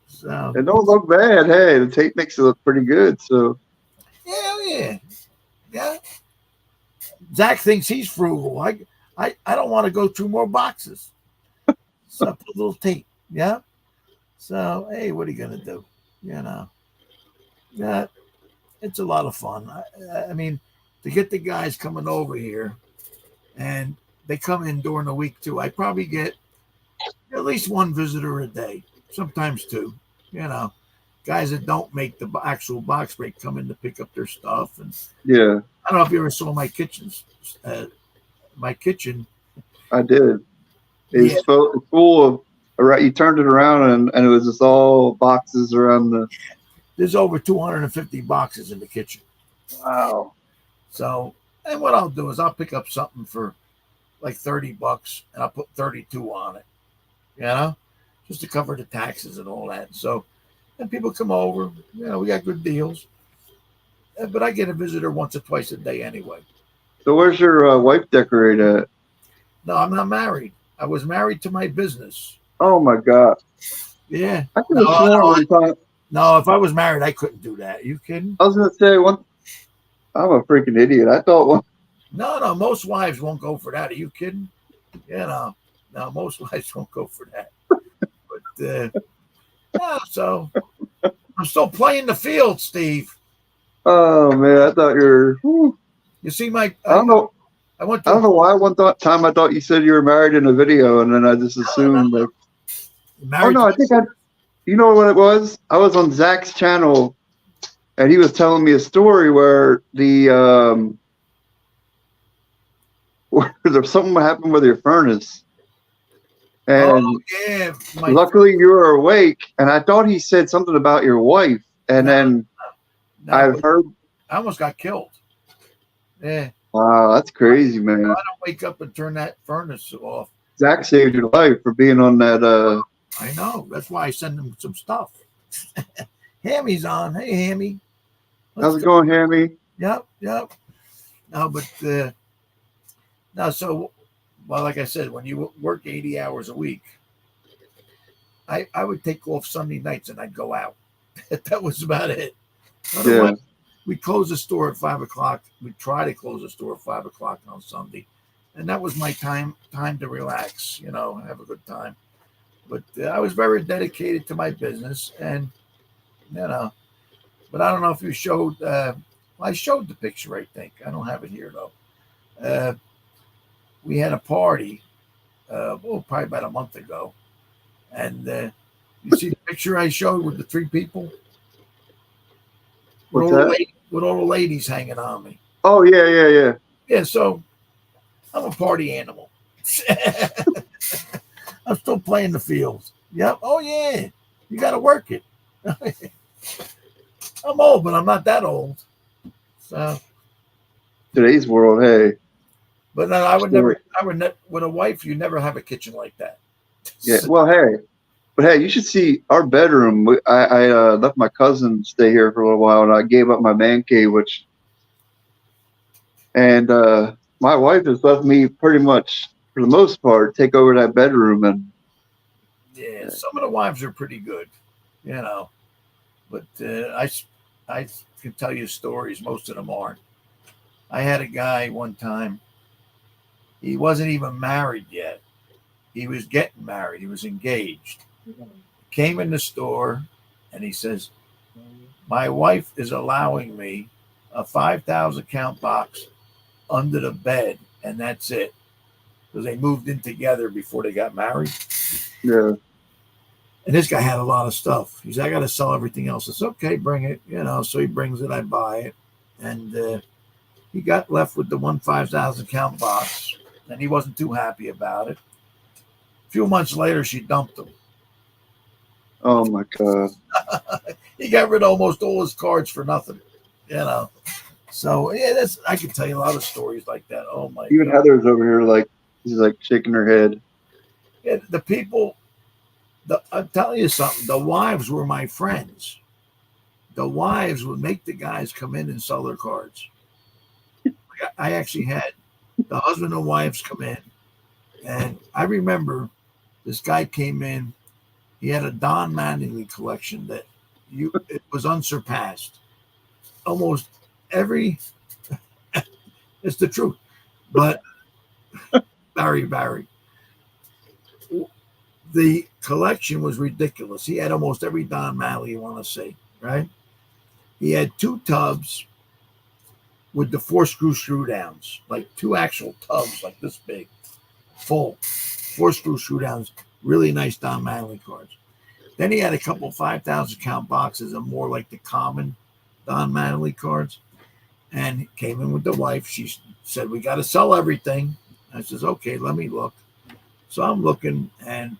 So It don't look bad. Hey, the tape makes it look pretty good. So yeah. Zach thinks he's frugal. I don't want to go through more boxes. So I put a little tape. Yeah. So hey, what are you gonna do? Yeah, it's a lot of fun. I mean, to get the guys coming over here, and they come in during the week too. I probably get At least one visitor a day, sometimes two. You know, guys that don't make the actual box break come in to pick up their stuff. And Yeah, I don't know if you ever saw my kitchens. My kitchen, I did. yeah, It's full of. Right, you turned it around and it was just all boxes around the. there's over 250 boxes in the kitchen. Wow. So, and what I'll do is I'll pick up something for like $30 and I'll put 32 on it, you know, just to cover the taxes and all that. So, and people come over, we got good deals. But I get a visitor once or twice a day anyway. So where's your wife decorate at? No, I'm not married. I was married to my business. Oh my God. Yeah. I could No, have sworn one time. no, if I was married, I couldn't do that. Are you kidding? I was gonna say one. I'm a freaking idiot. I thought one. No, no, most wives won't go for that. Are you kidding? No, most wives won't go for that. But yeah, so I'm still playing the field, Steve. Oh man, I thought you were. Whew. You see, I don't know. I went I to don't know why time I thought you said you were married in a video, and then I just assumed like. Oh married. no, I think I. You know what it was? I was on Zach's channel, and he was telling me a story where where there's something happened with your furnace, and Oh yeah, luckily you were awake. And I thought he said something about your wife, and then no, I've heard. I almost got killed. Yeah. Wow, that's crazy, man. I don't wake up and turn that furnace off. Zach saved your life for being on that. I know. That's why I send him some stuff. Hammy's on. Hey, Hammy. How's it going, Hammy? Yep. No, but now, so, well, like I said, when you work 80 hours a week, I would take off Sunday nights and I'd go out. That was about it. Otherwise, we close the store at 5 o'clock. We try to close the store at 5 o'clock on Sunday, and that was my time to relax. Have a good time. But I was very dedicated to my business, and but I don't know if you showed. I showed the picture. I think I don't have it here though. We had a party, probably about a month ago, and you see the picture I showed with the three people. What's that? With all the ladies hanging on me. Oh yeah. Yeah, so I'm a party animal. I'm still playing the fields. Yep. Oh yeah, you got to work it. I'm old, but I'm not that old. So Today's world, hey. But no, I would never. With a wife, you never have a kitchen like that. Yeah. Well, hey. But hey, you should see our bedroom. I left my cousin stay here for a little while, and I gave up my man cave, and my wife has left me pretty much, for the most part, take over that bedroom. And yeah, some of the wives are pretty good, but I can tell you stories. Most of them aren't. I had a guy one time. He wasn't even married yet. He was getting married. He was engaged. Came in the store and he says, my wife is allowing me a 5,000 count box under the bed, and that's it. Because they moved in together before they got married. Yeah. And this guy had a lot of stuff. He said, I got to sell everything else. It's okay, bring it. So he brings it, I buy it. And he got left with the 5,000 count box, and he wasn't too happy about it. A few months later, she dumped him. Oh my God. He got rid of almost all his cards for nothing, So yeah, I can tell you a lot of stories like that. Oh my! Even God. Heather's over here, she's shaking her head. Yeah, the people. I'll tell you something. The wives were my friends. The wives would make the guys come in and sell their cards. I actually had the husband and wives come in, and I remember this guy came in. He had a Don Mattingly collection that it was unsurpassed. Almost every, it's the truth. But Barry, the collection was ridiculous. He had almost every Don Mattingly you want to see, right? He had 2 tubs with the 4-screw downs, like 2 actual tubs, like this big, full 4-screw downs. Really nice Don Mattingly cards. Then he had a couple 5,000 count boxes of more like the common Don Mattingly cards. And he came in with the wife. She said, "We got to sell everything." I says, "Okay, let me look." So I'm looking, and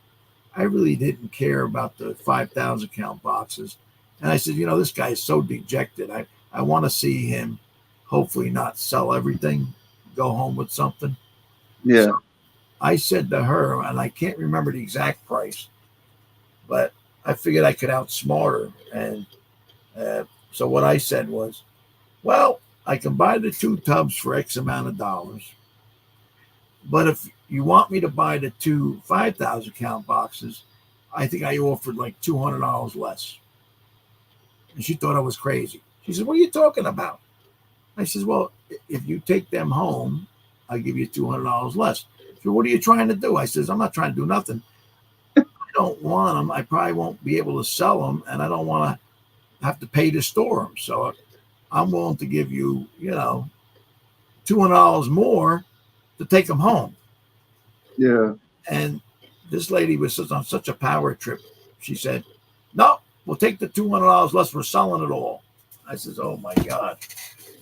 I really didn't care about the 5,000 count boxes. And I said, this guy is so dejected. I want to see him hopefully not sell everything, go home with something. Yeah. So I said to her, and I can't remember the exact price, but I figured I could outsmart her. And so what I said was, well, I can buy the 2 tubs for X amount of dollars. But if you want me to buy the 5,000 count boxes, I think I offered like $200 less. And she thought I was crazy. She said, "What are you talking about?" I says, "Well, if you take them home, I'll give you $200 less." She said, "What are you trying to do?" I says, "I'm not trying to do nothing. I don't want them. I probably won't be able to sell them, and I don't want to have to pay to store them. So I'm willing to give you, $200 more to take them home." Yeah. And this lady was on such a power trip. She said, "No, we'll take the $200 less. We're selling it all." I says, "Oh my God."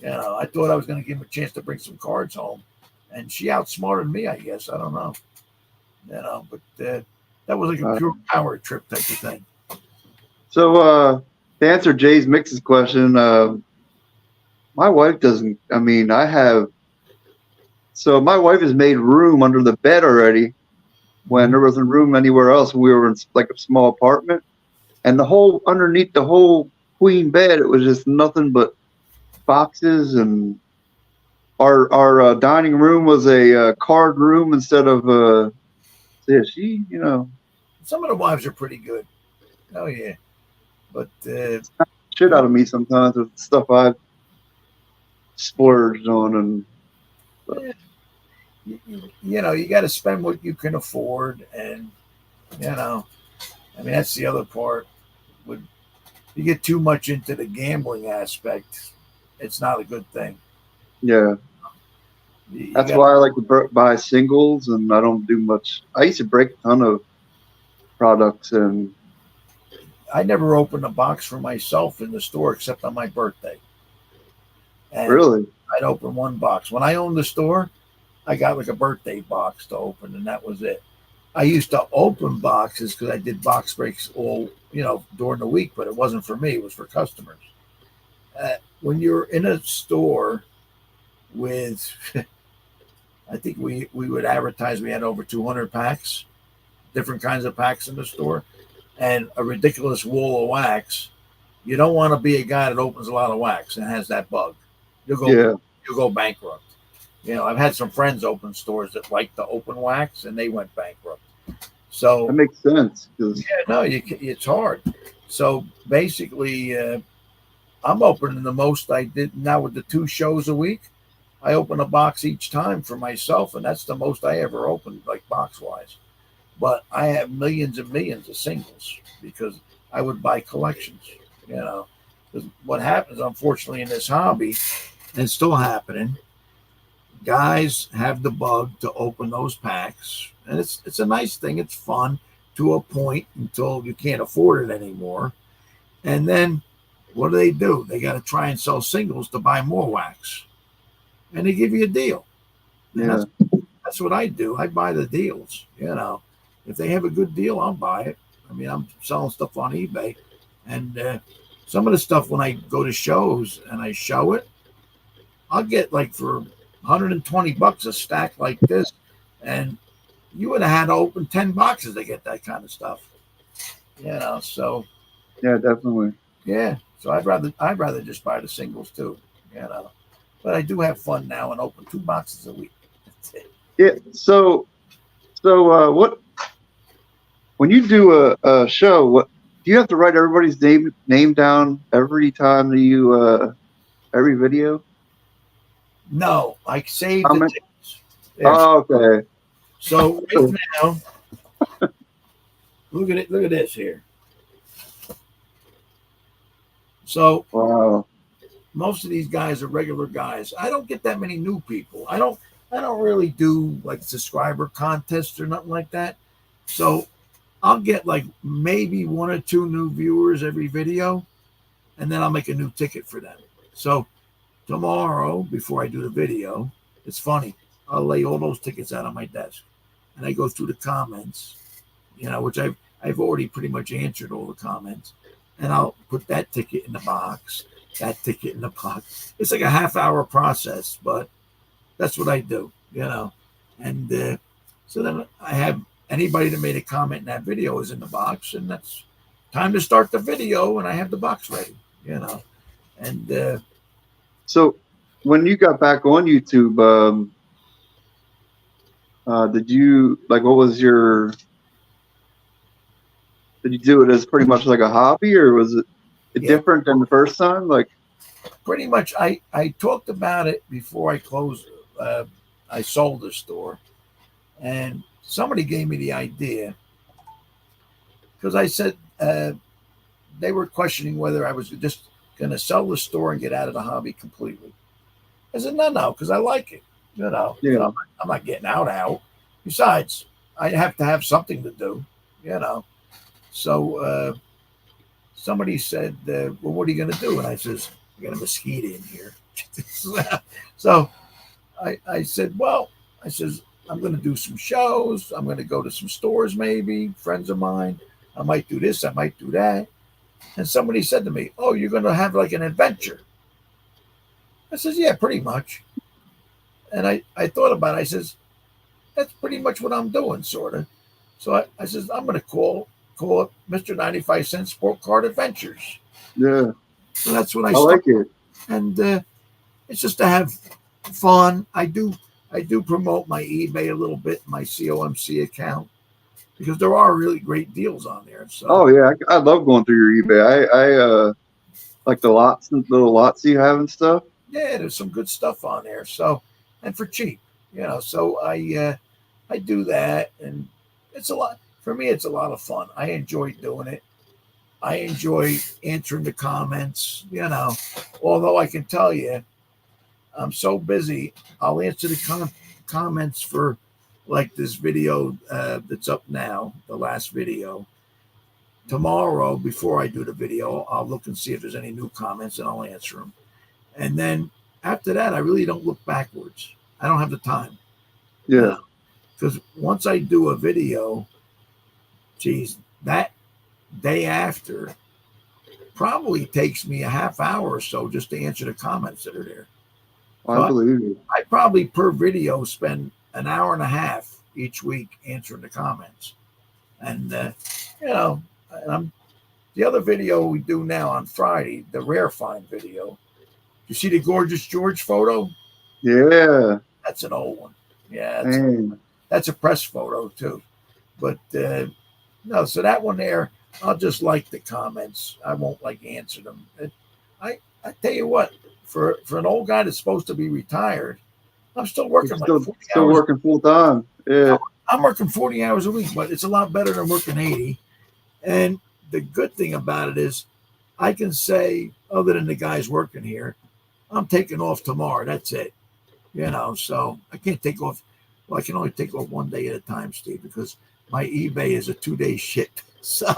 I thought I was going to give him a chance to bring some cards home. And she outsmarted me, I guess. I don't know. But that was like a pure power trip type of thing. So to answer Jay's Mix's question, my wife doesn't. I mean, I have. So my wife has made room under the bed already when there wasn't room anywhere else. We were in like a small apartment, and the whole underneath the whole queen bed, it was just nothing but boxes. And our dining room was a card room instead of yeah, Some of the wives are pretty good. Oh yeah, but shit out of me sometimes with stuff I splurged on. And you got to spend what you can afford, and I mean that's the other part. When you get too much into the gambling aspect, it's not a good thing. yeah, that's why I like to buy singles, and I don't do much. I used to break a ton of products, and I never opened a box for myself in the store except on my birthday. And really, I'd open one box. When I owned the store, I got like a birthday box to open, and that was it. I used to open boxes because I did box breaks all, during the week, but it wasn't for me, it was for customers. When you're in a store with, I think we would advertise we had over 200 packs, different kinds of packs in the store, and a ridiculous wall of wax. You don't want to be a guy that opens a lot of wax and has that bug. You'll go bankrupt. I've had some friends open stores that like to open wax, and they went bankrupt. So that makes sense. it's hard. So basically, I'm opening the most I did now with the 2 shows a week. I open a box each time for myself, and that's the most I ever opened, like box wise. But I have millions and millions of singles because I would buy collections. Because what happens, unfortunately, in this hobby, and it's still happening, guys have the bug to open those packs, and it's a nice thing. It's fun to a point until you can't afford it anymore. And then what do? They got to try and sell singles to buy more wax, and they give you a deal. And that's what I do. I buy the deals. If they have a good deal, I'll buy it. I mean, I'm selling stuff on eBay, and some of the stuff when I go to shows and I show it, I'll get like for $120 a stack like this, and you would have had to open 10 boxes to get that kind of stuff. So yeah, definitely. yeah. So I'd rather just buy the singles too. But I do have fun now and open 2 boxes a week. That's it. Yeah. So what when you do a show? What do you have to write everybody's name down every time that you every video? No, I saved the tickets. Oh, okay. So right now, look at it. Look at this here. So Wow. most of these guys are regular guys. I don't get that many new people. I don't really do like subscriber contests or nothing like that. So I'll get like maybe 1 or 2 new viewers every video, and then I'll make a new ticket for them. So tomorrow, before I do the video, it's funny. I'll lay all those tickets out on my desk, and I go through the comments, which I've already pretty much answered all the comments, and I'll put that ticket in the box, that ticket in the box. It's like a half-hour process, but that's what I do, and so then I have anybody that made a comment in that video is in the box, and that's time to start the video, and I have the box ready, and So when you got back on YouTube, did you like what was your? Did you do it as pretty much like a hobby, or was it different than the first time? Like, pretty much, I talked about it before I closed. I sold the store, and somebody gave me the idea because I said they were questioning whether I was just going to sell the store and get out of the hobby completely. I said no, because I like it. Yeah. So I'm not getting out. Besides, I have to have something to do. So somebody said, well, what are you going to do? And I says, I got a mosquito in here. So I said, well, I says, I'm going to do some shows. I'm going to go to some stores, maybe, friends of mine. I might do this. I might do that. And somebody said to me, oh, you're going to have like an adventure. I says, yeah, pretty much. And I thought about it. I says, that's pretty much what I'm doing, sort of. So I says, I'm going to call it Mr95cents Sport Card Adventures. Yeah. So that's what I like it. And it's just to have fun. I do promote my eBay a little bit, my COMC account, because there are really great deals on there. So. Oh yeah, I love going through your eBay. I like the little lots you have and stuff. Yeah, there's some good stuff on there. So, and for cheap, So I do that, and it's a lot for me. It's a lot of fun. I enjoy doing it. I enjoy answering the comments. Although I can tell you, I'm so busy. I'll answer the comments for like this video that's up now, the last video. Tomorrow, before I do the video, I'll look and see if there's any new comments, and I'll answer them. And then after that, I really don't look backwards. I don't have the time. Yeah. Because once I do a video, geez, that day after probably takes me a half hour or so just to answer the comments that are there. I believe you. I probably per video spend an hour and a half each week answering the comments. And, the other video we do now on Friday, the rare find video. You see the Gorgeous George photo? Yeah. That's an old one. Yeah. That's a press photo too. But no, so that one there, I'll just like the comments. I won't like answer them. I tell you what, for an old guy that's supposed to be retired, I'm still working like 40 still hours. Working full time. Yeah. I'm working 40 hours a week, but it's a lot better than working 80. And the good thing about it is I can say, other than the guys working here, I'm taking off tomorrow. That's it. So I can't take off. Well, I can only take off one day at a time, Steve, because my eBay is a 2-day ship. So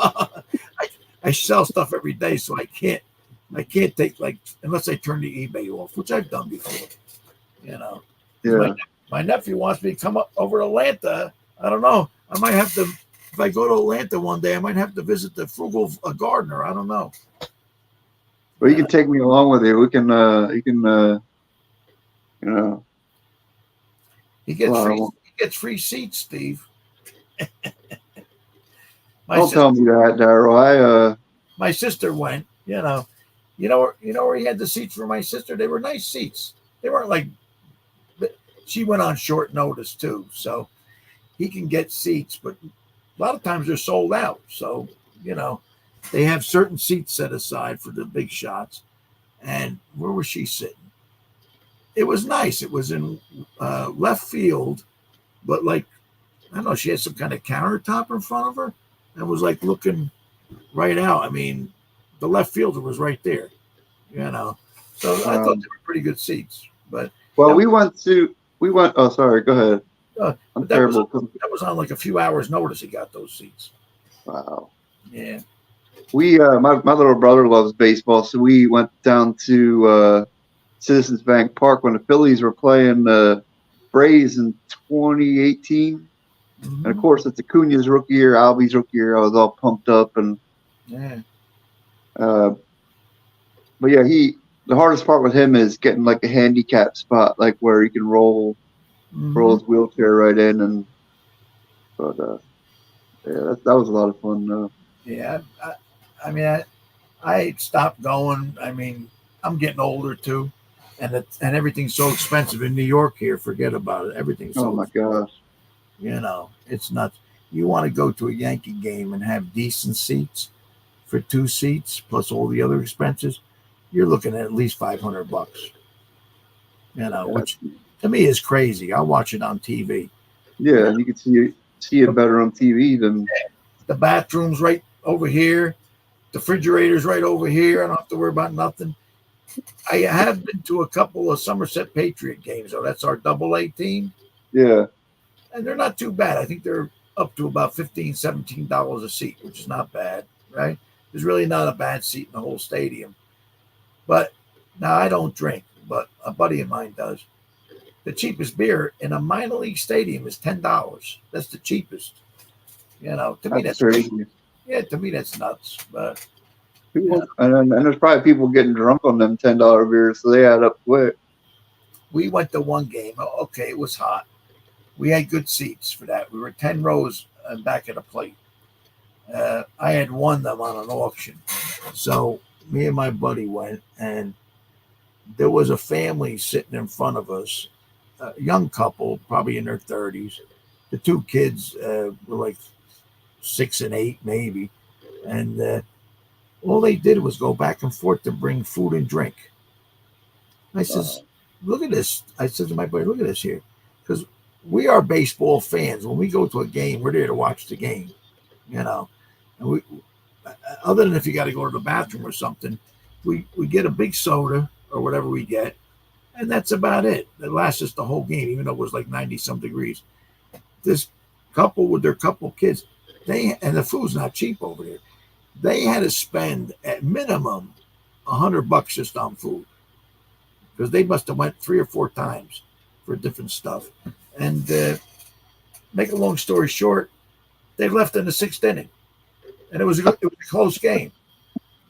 I sell stuff every day, so I can't take unless I turn the eBay off, which I've done before. Yeah. My nephew wants me to come up over to Atlanta. I don't know. I might have to, if I go to Atlanta one day, I might have to visit the frugal gardener. I don't know. Well, you can take me along with you. We can, He gets free seats, Steve. Don't tell me that, Daryl. My sister went. You know where he had the seats for my sister. They were nice seats. They weren't like. She went on short notice too, so he can get seats, but a lot of times they're sold out. So they have certain seats set aside for the big shots. And where was she sitting? It was nice. It was in left field, but like, I don't know, she had some kind of countertop in front of her and was like looking right out. I mean, the left fielder was right there, So I thought they were pretty good seats. But we went. Oh, sorry. Go ahead. I'm terrible. That was on like a few hours' notice. He got those seats. Wow. Yeah. We my little brother loves baseball, so we went down to Citizens Bank Park when the Phillies were playing the Braves in 2018. And of Hmm. course, it's Acuna's rookie year, Albies rookie year. I was all pumped up, and Yeah. uh, but yeah, the hardest part with him is getting like a handicap spot, like where he can roll Hmm. his wheelchair right in, and but yeah, that was a lot of fun. Yeah. I mean, I stopped going. I mean, I'm getting older too, and everything's so expensive in New York here. Forget about it. Everything's Oh so, my gosh, it's nuts. You want to go to a Yankee game and have decent seats for two seats plus all the other expenses, you're looking at least $500. yeah, Which to me is crazy. I'll watch it on TV. You yeah, know, and you can see it the, better on TV than the bathroom's right over here, the refrigerator's right over here. I don't have to worry about nothing. I have been to a couple of Somerset Patriot games, though. That's our AA team, yeah, and they're not too bad. I think they're up to about $15, $17 a seat, which is not bad, right? There's really not a bad seat in the whole stadium. But now I don't drink, but a buddy of mine does. The cheapest beer in a minor league stadium is $10. That's the cheapest. To me that's that's crazy. crazy. Yeah, to me that's nuts. But you know, And there's probably people getting drunk on them $10 beers, so they add up quick. we went to one game. Okay, it was hot. We had good seats for that. We were 10 rows back at a plate. I had won them on an auction, so me and my buddy went, and there was a family sitting in front of us, a young couple, probably in their 30s. The two kids were like 6 and 8, maybe, and all they did was go back and forth to bring food and drink. I says, Uh, "Look at this." I said to my buddy, "Look at this here," because we are baseball fans. When we go to a game, we're there to watch the game, you know. And other than if you got to go to the bathroom or something, we get a big soda or whatever we get, and that's about it. It lasts us the whole game, even though it was like 90 some degrees. This couple with their couple kids, and the food's not cheap over there. They had to spend at minimum $100 just on food because they must have went 3 or 4 times for different stuff. And make a long story short, they left in the sixth inning, and it was a close game.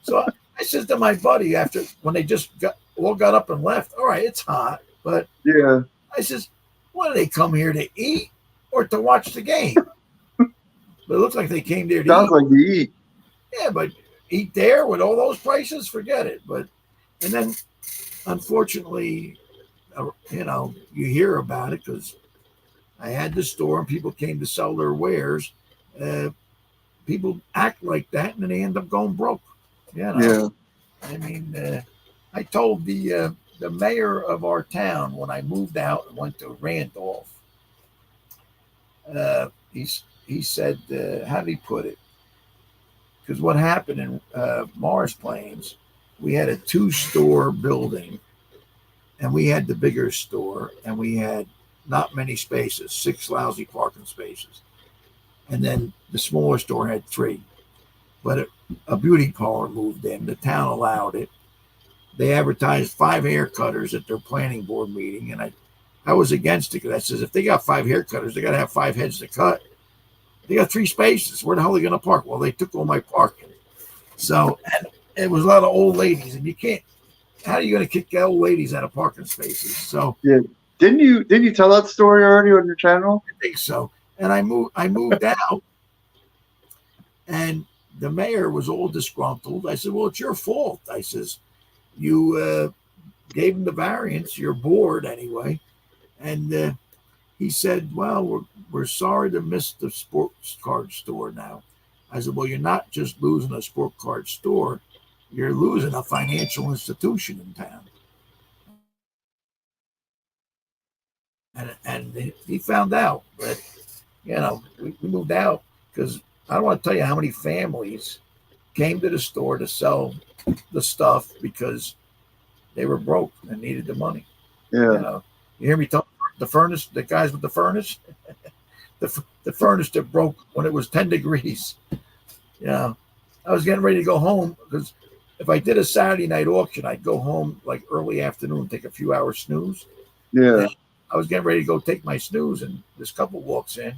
So I said to my buddy after when they just got up and left. All right, it's hot, but yeah, I says, "What do they come here to eat or to watch the game?" But it looks like they came there to sounds eat. like you eat. Yeah, but eat there with all those prices, forget it. But and then unfortunately, you hear about it because I had the store and people came to sell their wares. Uh, People act like that and then they end up going broke. You know, Yeah, I mean, I told the mayor of our town when I moved out and went to Randolph. He said, how did he put it? Because what happened in Mars Plains, we had a two-store building, and we had the bigger store, and we had not many spaces, 6 lousy parking spaces, and then the smaller store had 3. But a beauty parlor moved in. The town allowed it. They advertised 5 hair cutters at their planning board meeting, and I was against it because I says if they got 5 hair cutters, they got to have 5 heads to cut. They got 3 spaces. Where the hell are they going to park? Well, they took all my parking. So and it was a lot of old ladies, and you can't. How are you going to kick old ladies out of parking spaces? So yeah. Didn't you tell that story already on your channel? I think so. And I moved out, and the mayor was all disgruntled. I said, "Well, it's your fault." I says, "You gave him the variance. You're bored anyway." And he said, "Well, we're sorry to miss the sports card store now." I said, "Well, you're not just losing a sports card store, you're losing a financial institution in town." And he found out, but we moved out because I don't want to tell you how many families came to the store to sell the stuff because they were broke and needed the money. You Yeah, know, you hear me talk the furnace, the guys with the furnace, the furnace that broke when it was 10 degrees. You know, I was getting ready to go home because if I did a Saturday night auction, I'd go home like early afternoon, take a few hours snooze. Yeah. And I was getting ready to go take my snooze, and this couple walks in,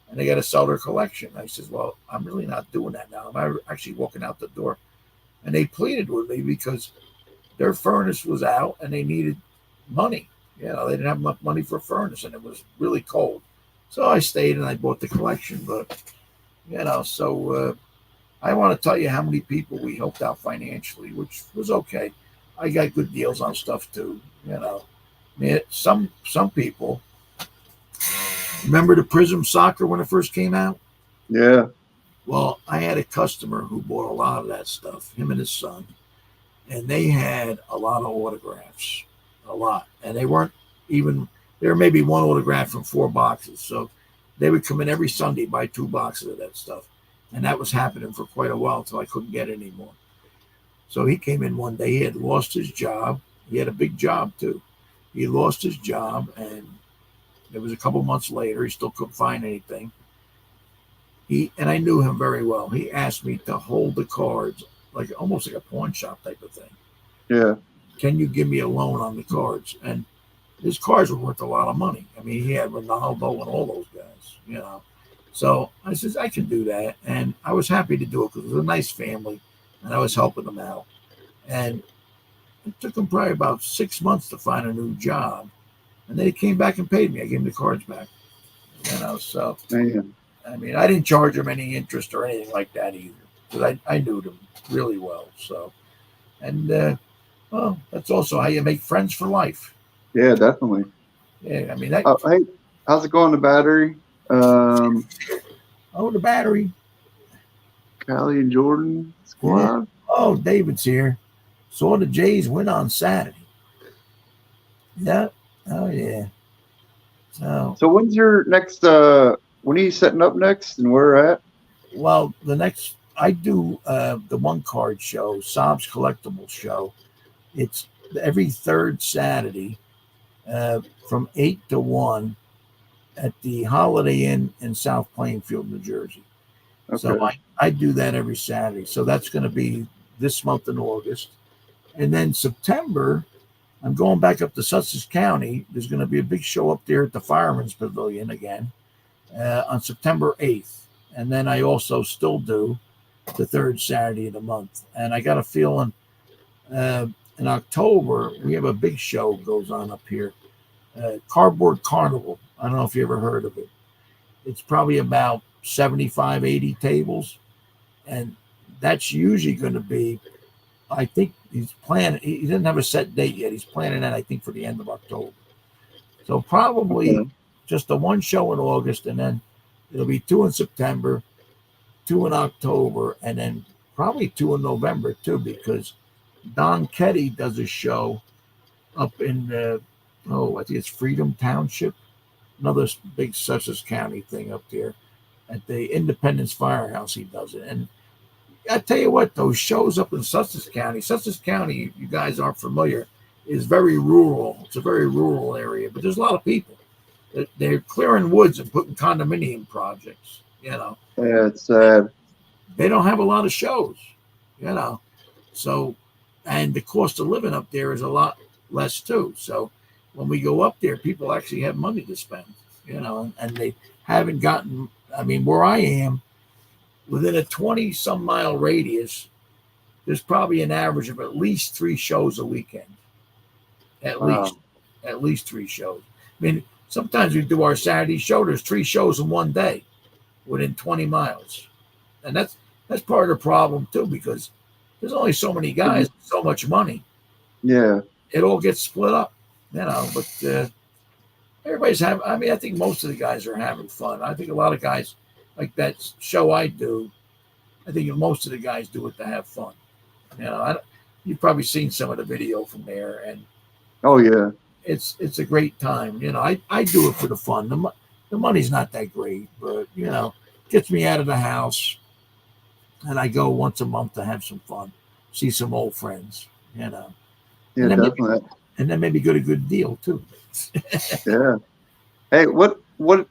and they got to sell their collection. I says, "Well, I'm really not doing that now. I'm actually walking out the door." And they pleaded with me because their furnace was out and they needed money. You know, they didn't have enough money for a furnace, and it was really cold. So I stayed and I bought the collection. But I want to tell you how many people we helped out financially, which was okay. I got good deals on stuff too. I mean, some people remember the Prism soccer when it first came out. Yeah. Well, I had a customer who bought a lot of that stuff, him and his son, and they had a lot of autographs, a lot, and they weren't even there. Maybe one autograph from 4 boxes, so they would come in every Sunday buy 2 boxes of that stuff, and that was happening for quite a while until I couldn't get it anymore. So he came in one day. He had lost his job. He had a big job too. He lost his job, and it was a couple months later. He still couldn't find anything. And I knew him very well. He asked me to hold the cards, like almost like a pawn shop type of thing. Yeah. Can you give me a loan on the cards? And his cards were worth a lot of money. I mean, he had Ronaldo and all those guys. So I says, I can do that. And I was happy to do it because it was a nice family and I was helping them out. And it took him probably about 6 months to find a new job. And then he came back and paid me. I gave him the cards back. So Man. I mean, I didn't charge him any interest or anything like that either because I knew them really well. So, and well, that's also how you make friends for life. Yeah, definitely. Yeah, I mean that. Hey, how's it going, the battery? Oh, the battery. Callie and Jordan Yeah. squad. Oh, David's here. Saw the Jays win on Saturday. Yeah. Oh yeah. So when's your next? When are you setting up next, and where at? Well, the next I do the one card show, Sob's Collectibles show. It's every third Saturday from 8 to 1 at the Holiday Inn in South Plainfield, New Jersey. So Okay. I do that every Saturday. So that's going to be this month in August. And then September, I'm going back up to Sussex County. There's going to be a big show up there at the Fireman's Pavilion again on September 8th. And then I also still do the third Saturday of the month. And I got a feeling in October, we have a big show goes on up here. Cardboard Carnival. I don't know if you ever heard of it. It's probably about 75, 80 tables. And that's usually going to be, I think he's planning, he didn't have a set date yet. He's planning that, I think, for the end of October. So probably just the one show in August, and then it'll be 2 in September, 2 in October, and then probably 2 in November too, because Don Ketty does a show up in, I think it's Freedom Township, another big Sussex County thing up there at the Independence Firehouse. He does it. And I tell you what, those shows up in Sussex County, you guys aren't familiar, is very rural. It's a very rural area, but there's a lot of people. They're clearing woods and putting condominium projects, Yeah, it's sad. They don't have a lot of shows, So, and the cost of living up there is a lot less too. So when we go up there, people actually have money to spend, and they haven't gotten, I mean, where I am, within a 20 some mile radius, there's probably an average of at least 3 shows a weekend. At least 3 shows. I mean, sometimes we do our Saturday show, there's 3 shows in one day within 20 miles. And that's part of the problem too, because there's only so many guys, so much money. Yeah. It all gets split up, but everybody's having, I mean, I think most of the guys are having fun. I think a lot of guys, like that show I do, I think most of the guys do it to have fun. You've probably seen some of the video from there, and oh yeah, it's a great time. I do it for the fun. The money's not that great, but gets me out of the house, and I go once a month to have some fun, see some old friends. Yeah, and then definitely. Maybe get a good deal too. Yeah. Hey, so what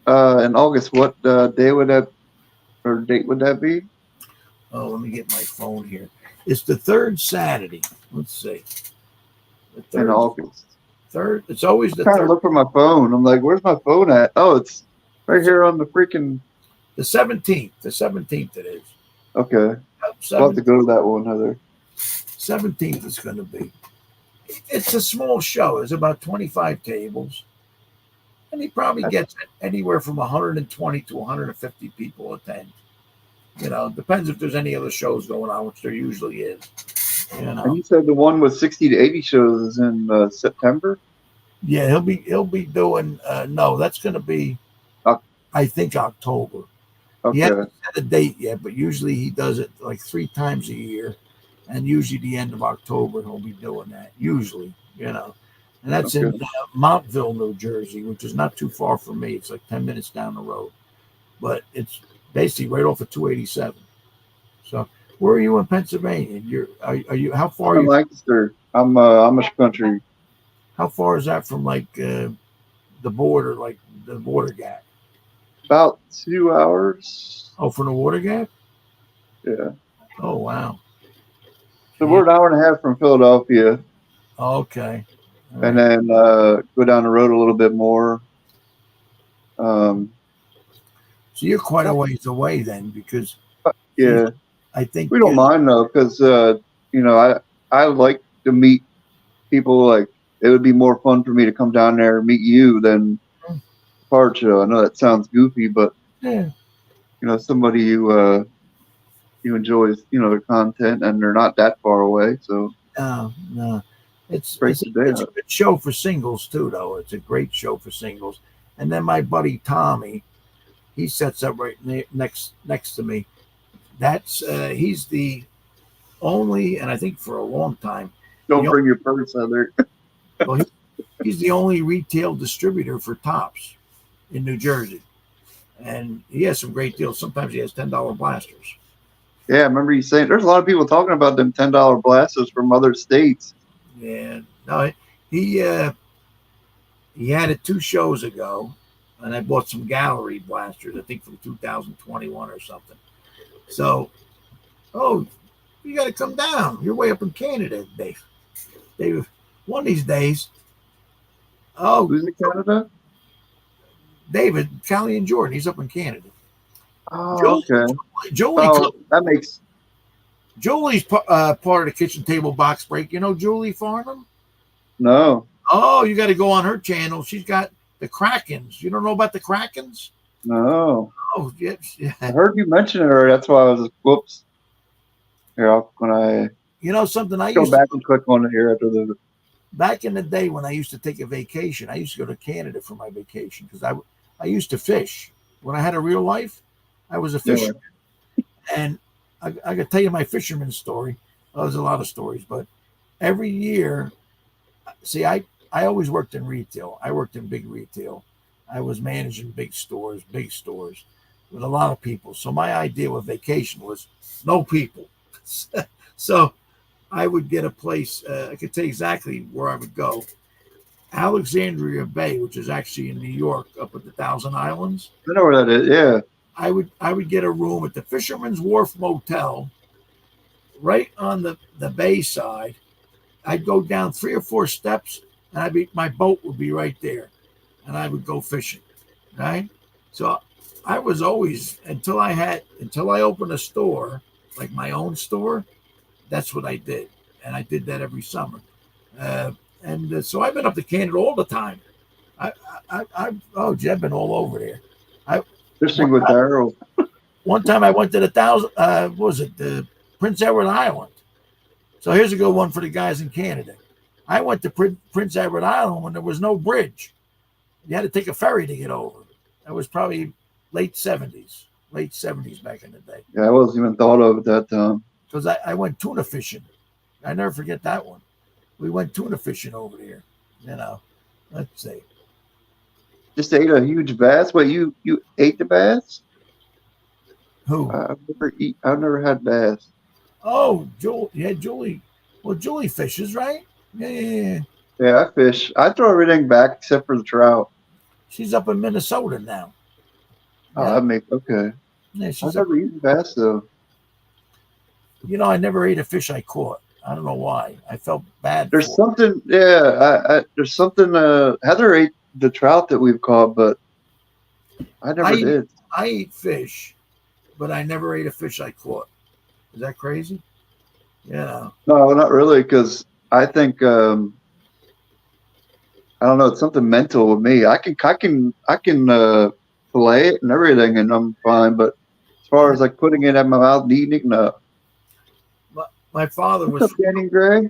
in August? What day would that Or date would that be? Oh, let me get my phone here. It's the third Saturday. Let's see. The In third, August. third. It's always I'm the trying to third. look for my phone. I'm like, where's my phone at? Oh, it's right here on the freaking. The 17th. The 17th it is. Okay. We'll have to 17th. go to that one, Heather. 17th is going to be. It's a small show. There's about 25 tables. And he probably gets anywhere from 120 to 150 people attend. You know, depends if there's any other shows going on, which there usually is. You And know, you said the one with 60 to 80 shows is in September? yeah, he'll be doing. No, that's going to be, Oh, I think, October. He okay. hasn't set a date yet, but usually he does it like 3 times a year, and usually the end of October he'll be doing that. Usually, you know, and that's Okay. in Montville, New Jersey, which is not too far from me. It's like 10 minutes down the road, but it's basically right off of 287. So, where are you in Pennsylvania? Are you how far I'm are in you? Lancaster. I'm Amish country. How far is that from like the border, like the border gap? About 2 hours. Oh, from the water gap? Yeah. Oh, wow. So Yeah. we're an hour and a half from Philadelphia. Okay. All And right. then go down the road a little bit more. Um, So you're quite a ways away then, because you know, yeah. I think We don't mind though, because I like to meet people. Like it would be more fun for me to come down there and meet you than part show. I know that sounds goofy, but yeah, somebody you enjoys their content and they're not that far away, so no, it's break it's a, the day it's a up. good show for singles too, though. It's a great show for singles. And then my buddy Tommy, he sets up right next to me. That's he's the only, and I think for a long time, Don't the bring your purse, Heather. well, he's the only retail distributor for tops in New Jersey, and he has some great deals. Sometimes he has $10 blasters. Yeah, I remember you saying there's a lot of people talking about them $10 blasters from other states. Yeah, no, he he had it 2 shows ago, and I bought some gallery blasters. I think from 2021 or something. So, oh, you got to come down. You're way up in Canada, Dave. Dave, one of these days. Oh, Who's in Canada? David, Callie and Jordan. He's up in Canada. Oh, Julie, okay. Julie, Oh, that makes Julie's part of the kitchen table box break. You know Julie Farnham? no, Oh, you got to go on her channel. She's got the Krakens. You don't know about the Krakens? no. Oh, yes. Yeah. I heard you mention it already. That's why I was whoops. Here, when I You know something I go used to back and click on it here after the. back in the day when I used to take a vacation. I used to go to Canada for my vacation because I used to fish. When I had a real life, I was a Yeah. fisherman, and I could tell you my fisherman story. Well, there's a lot of stories, but every year, see, I always worked in retail. I worked in big retail. I was managing big stores with a lot of people. So my idea with vacation was no people. So I would get a place. I could tell you exactly where I would go. Alexandria Bay, which is actually in New York, up at the Thousand Islands. I know where that is. Yeah. I would get a room at the Fisherman's Wharf Motel, right on the bay side. I'd go down 3 or 4 steps, and my boat would be right there, and I would go fishing. Right. So I was always until I opened a store, like my own store. That's what I did, and I did that every summer. Uh, and so I've been up to Canada all the time. I've been all over there. I Fishing one, with Daryl. one time I went to the thousand. What was it the Prince Edward Island? So here's a good one for the guys in Canada. I went to Prince Edward Island when there was no bridge. You had to take a ferry to get over. That was probably late 70s back in the day. Yeah, I wasn't even thought of at that time. Because I went tuna fishing. I never forget that one. We went tuna fishing over there. Let's see. Just ate a huge bass. Wait, you ate the bass? Who? I've never had bass. Oh, Julie. Yeah, Julie. Well, Julie fishes, right? Yeah. Yeah, I fish. I throw everything back except for the trout. She's up in Minnesota now. Oh, Yeah. that makes okay. Yeah, I've she's a, never eaten bass though. I never ate a fish I caught. I don't know why. I felt bad There's for something, yeah. There's something. Heather ate the trout that we've caught, but I her. never did. I eat fish, but I never ate a fish I caught. Is that crazy? Yeah. No, not really, because I think I don't know. It's something mental with me. I can fillet it and everything, and I'm fine. But as far as like putting it in my mouth and eating it, no. My father What's was up, from, Danny Gray?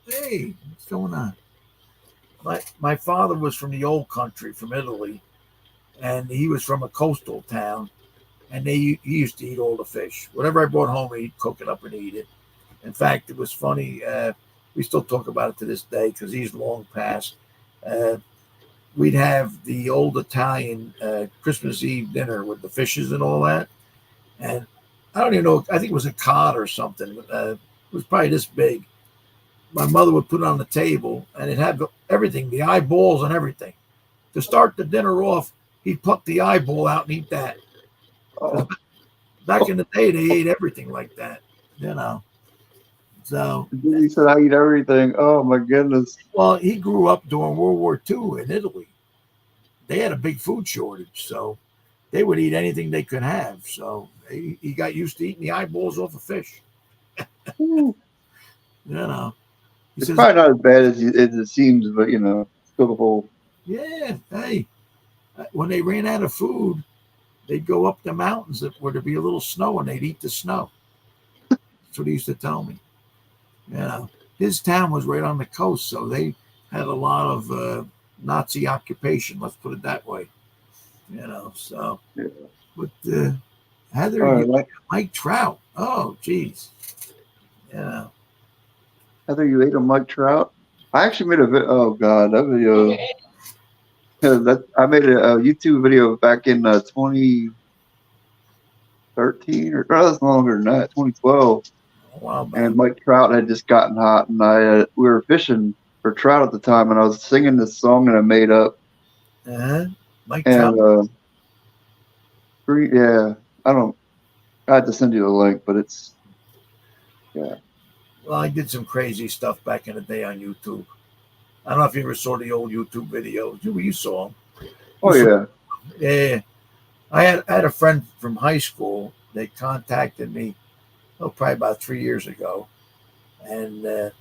hey, what's going on? My father was from the old country, from Italy, and he was from a coastal town, and he used to eat all the fish. Whatever I brought home, he'd cook it up and eat it. In fact, it was funny. We still talk about it to this day because he's long past. Uh, we'd have the old Italian Christmas Eve dinner with the fishes and all that. And I don't even know, I think it was a cod or something. It was probably this big. My mother would put it on the table and it had everything, the eyeballs and everything. To start the dinner off, he'd pluck the eyeball out and eat that. Because Oh, back in the day, they ate everything like that, you know. So, he said I eat everything. Oh my goodness. well, he grew up during World War II in Italy. They had a big food shortage, so they would eat anything they could have. So he got used to eating the eyeballs off of fish. Ooh. You know, he It's says, probably not as bad as it seems, but still the whole. "Yeah, hey, when they ran out of food, they'd go up the mountains where there'd be a little snow, and they'd eat the snow." That's what he used to tell me. His town was right on the coast, so they had a lot of Nazi occupation. Let's put it that way. So Yeah. but Heather, All you right, Mike Trout. Oh, geez. Yeah. Heather, you ate a Mike Trout. I actually made a oh god, that video. That I made a YouTube video back in 2013 or that's longer than that, 2012. A while back. And Mike Trout had just gotten hot, and we were fishing for trout at the time, and I was singing this song that I made up, Uh-huh. Mike Trout. and yeah, I don't, I had to send you the link, but it's yeah, Well, I did some crazy stuff back in the day on YouTube. I don't know if you ever saw the old YouTube videos. You saw them. You oh saw, yeah, yeah. I had a friend from high school. They contacted me, probably about 3 years ago, and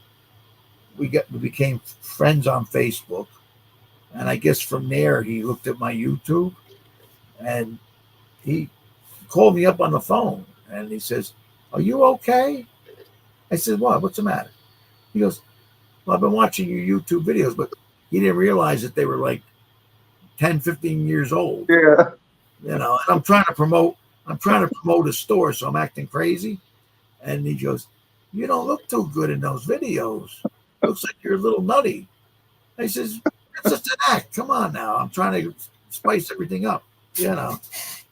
we became friends on Facebook. And I guess from there he looked at my YouTube and he called me up on the phone and he says, "Are you okay?" I said, "What? What's the matter?" He goes, "Well, I've been watching your YouTube videos," but he didn't realize that they were like 10, 15 years old. yeah. And I'm trying to promote a store, so I'm acting crazy. And he goes, "You don't look too good in those videos. Looks like you're a little nutty." I says, "It's just an act. Come on now. I'm trying to spice everything up, you know."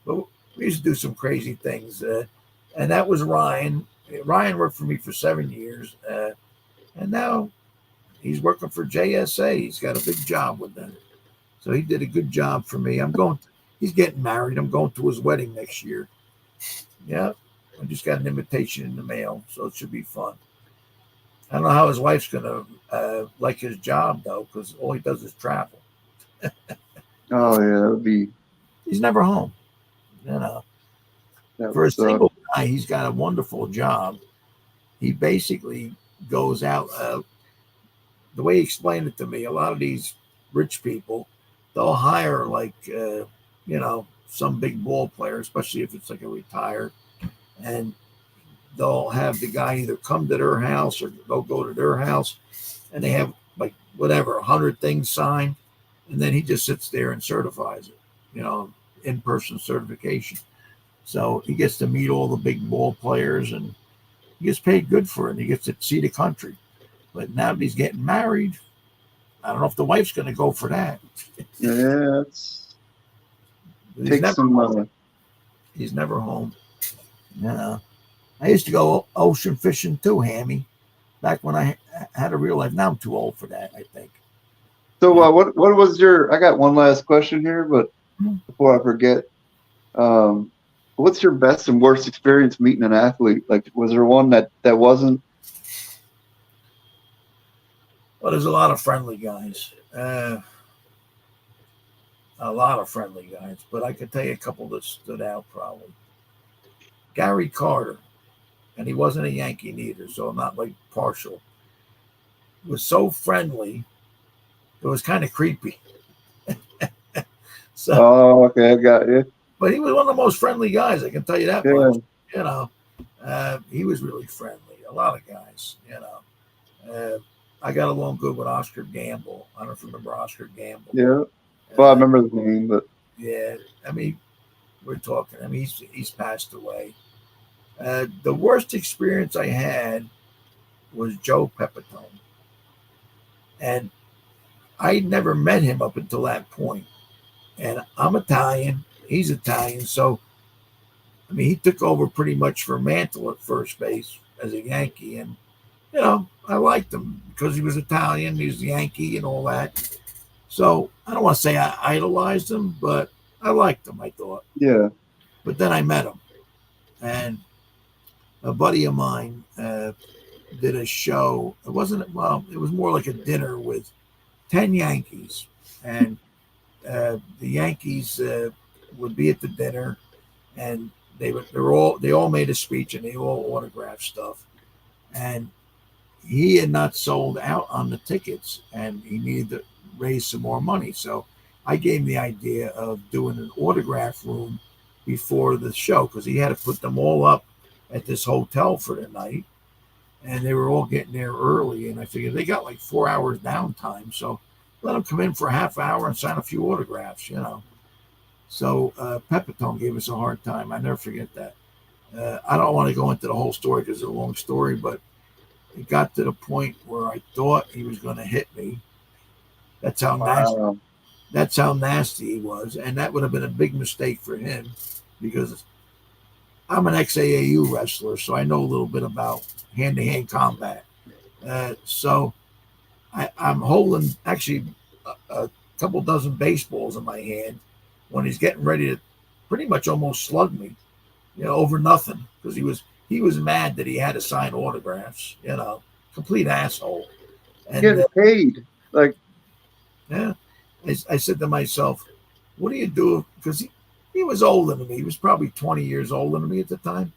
But we used to do some crazy things. And that was Ryan. Ryan worked for me for 7 years. And now he's working for JSA. He's got a big job with them. So he did a good job for me. He's getting married. I'm going to his wedding next year. Yeah. I just got an invitation in the mail. So it should be fun. I don't know how his wife's going to like his job, though, because all he does is travel. Oh yeah, that would be He's never home. You know, that for would a suck. single guy, he's got a wonderful job. He basically goes out. The way he explained it to me, a lot of these rich people, they'll hire some big ball player, especially if it's like a retired, and they'll have the guy either come to their house or they'll go to their house, and they have like whatever 100 things signed, and then he just sits there and certifies it, in-person certification. So he gets to meet all the big ball players, and he gets paid good for it. He gets to see the country. But now that he's getting married, I don't know if the wife's going to go for that. Yeah, it's He's takes never some. home. He's never home. Yeah. I used to go ocean fishing too, Hammy, back when I had a real life. Now I'm too old for that, I think. So Yeah. what was your? I got one last question here, but before I forget, um, what's your best and worst experience meeting an athlete? Like, was there one that wasn't? Well, there's a lot of friendly guys. A lot of friendly guys, but I could tell you a couple that stood out probably. Gary Carter, and he wasn't a Yankee neither, so I'm not like partial. Was so friendly, it was kind of creepy. So, Oh, okay, I got you. but he was one of the most friendly guys. I can tell you that Yeah, much. You know, he was really friendly. A lot of guys. You know, I got along good with Oscar Gamble. I don't know if you remember Oscar Gamble. yeah. Well, I Uh, remember the name, but yeah, I mean, we're talking. I mean, he's passed away. The worst experience I had was Joe Pepitone, and I never met him up until that point. And I'm Italian, he's Italian, so I mean, he took over pretty much for Mantle at first base as a Yankee, and I liked him because he was Italian, he was a Yankee, and all that. So I don't want to say I idolized him, but I liked him. I thought, yeah, but then I met him, and a buddy of mine did a show. It wasn't well. It was more like a dinner with 10 Yankees, and the Yankees would be at the dinner, and they all made a speech and they all autographed stuff, and he had not sold out on the tickets, and he needed to raise some more money. So I gave him the idea of doing an autograph room before the show because he had to put them all up at this hotel for the night, and they were all getting there early. And I figured they got like 4 hours downtime, so let them come in for a half hour and sign a few autographs. So Pepitone gave us a hard time. I never forget that. I don't want to go into the whole story because it's a long story, but it got to the point where I thought he was going to hit me. That's how nasty. wow, That's how nasty he was, and that would have been a big mistake for him because I'm an ex-AAU wrestler, so I know a little bit about hand-to-hand combat. So I'm holding actually a couple dozen baseballs in my hand when he's getting ready to pretty much almost slug me, over nothing because he was mad that he had to sign autographs, complete asshole. And getting paid. Like, yeah, I said to myself, what do you do? Because he was older than me. He was probably 20 years older than me at the time.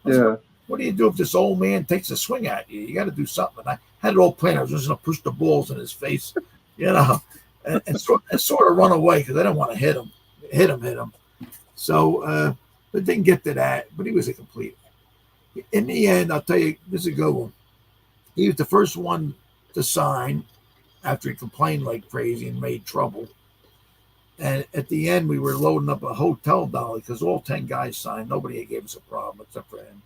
I said, yeah, what do you do if this old man takes a swing at you? You got to do something. And I had it all planned. I was just going to push the balls in his face, and sort of run away because I didn't want to hit him. So, but didn't get to that. But he was a complete. In the end, I'll tell you, this is a good one. He was the first one to sign after he complained like crazy and made trouble. And at the end, we were loading up a hotel dolly because all 10 guys signed. Nobody gave us a problem except for him.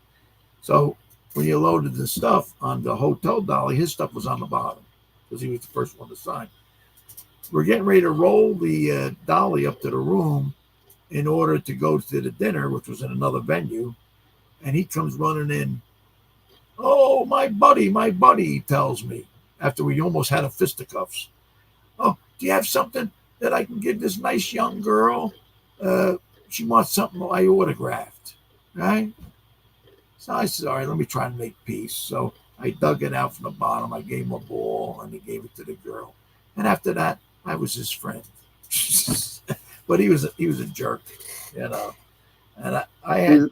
So when you loaded the stuff on the hotel dolly, his stuff was on the bottom because he was the first one to sign. We're getting ready to roll the dolly up to the room in order to go to the dinner, which was in another venue. And he comes running in. Oh, my buddy, he tells me after we almost had a fisticuffs. Oh, do you have something that I can give this nice young girl? She wants something I autographed, right? So I said, all right, let me try and make peace. So I dug it out from the bottom. I gave him a ball, and he gave it to the girl. And after that, I was his friend. But he was a jerk, And I had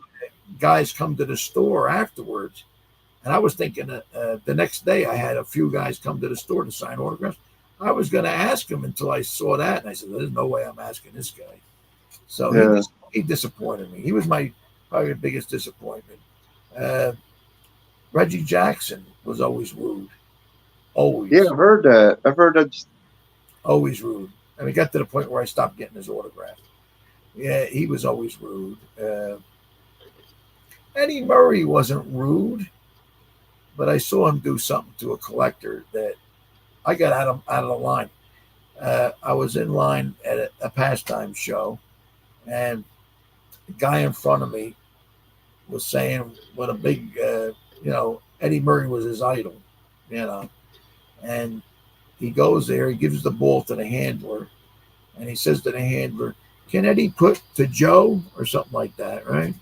guys come to the store afterwards, and I was thinking the next day I had a few guys come to the store to sign autographs. I was going to ask him until I saw that, and I said, "There's no way I'm asking this guy." So yeah, he disappointed me. He was my probably biggest disappointment. Uh, Reggie Jackson was always rude, yeah. always, I've heard that. I've heard that. always rude. And it got to the point where I stopped getting his autograph. Yeah, he was always rude. Eddie Murray wasn't rude, but I saw him do something to a collector that I got out of the line. I was in line at a pastime show, and the guy in front of me was saying what a big, Eddie Murray was his idol, you know. And he goes there, he gives the ball to the handler, and he says to the handler, "Can Eddie put to Joe?" or something like that, right?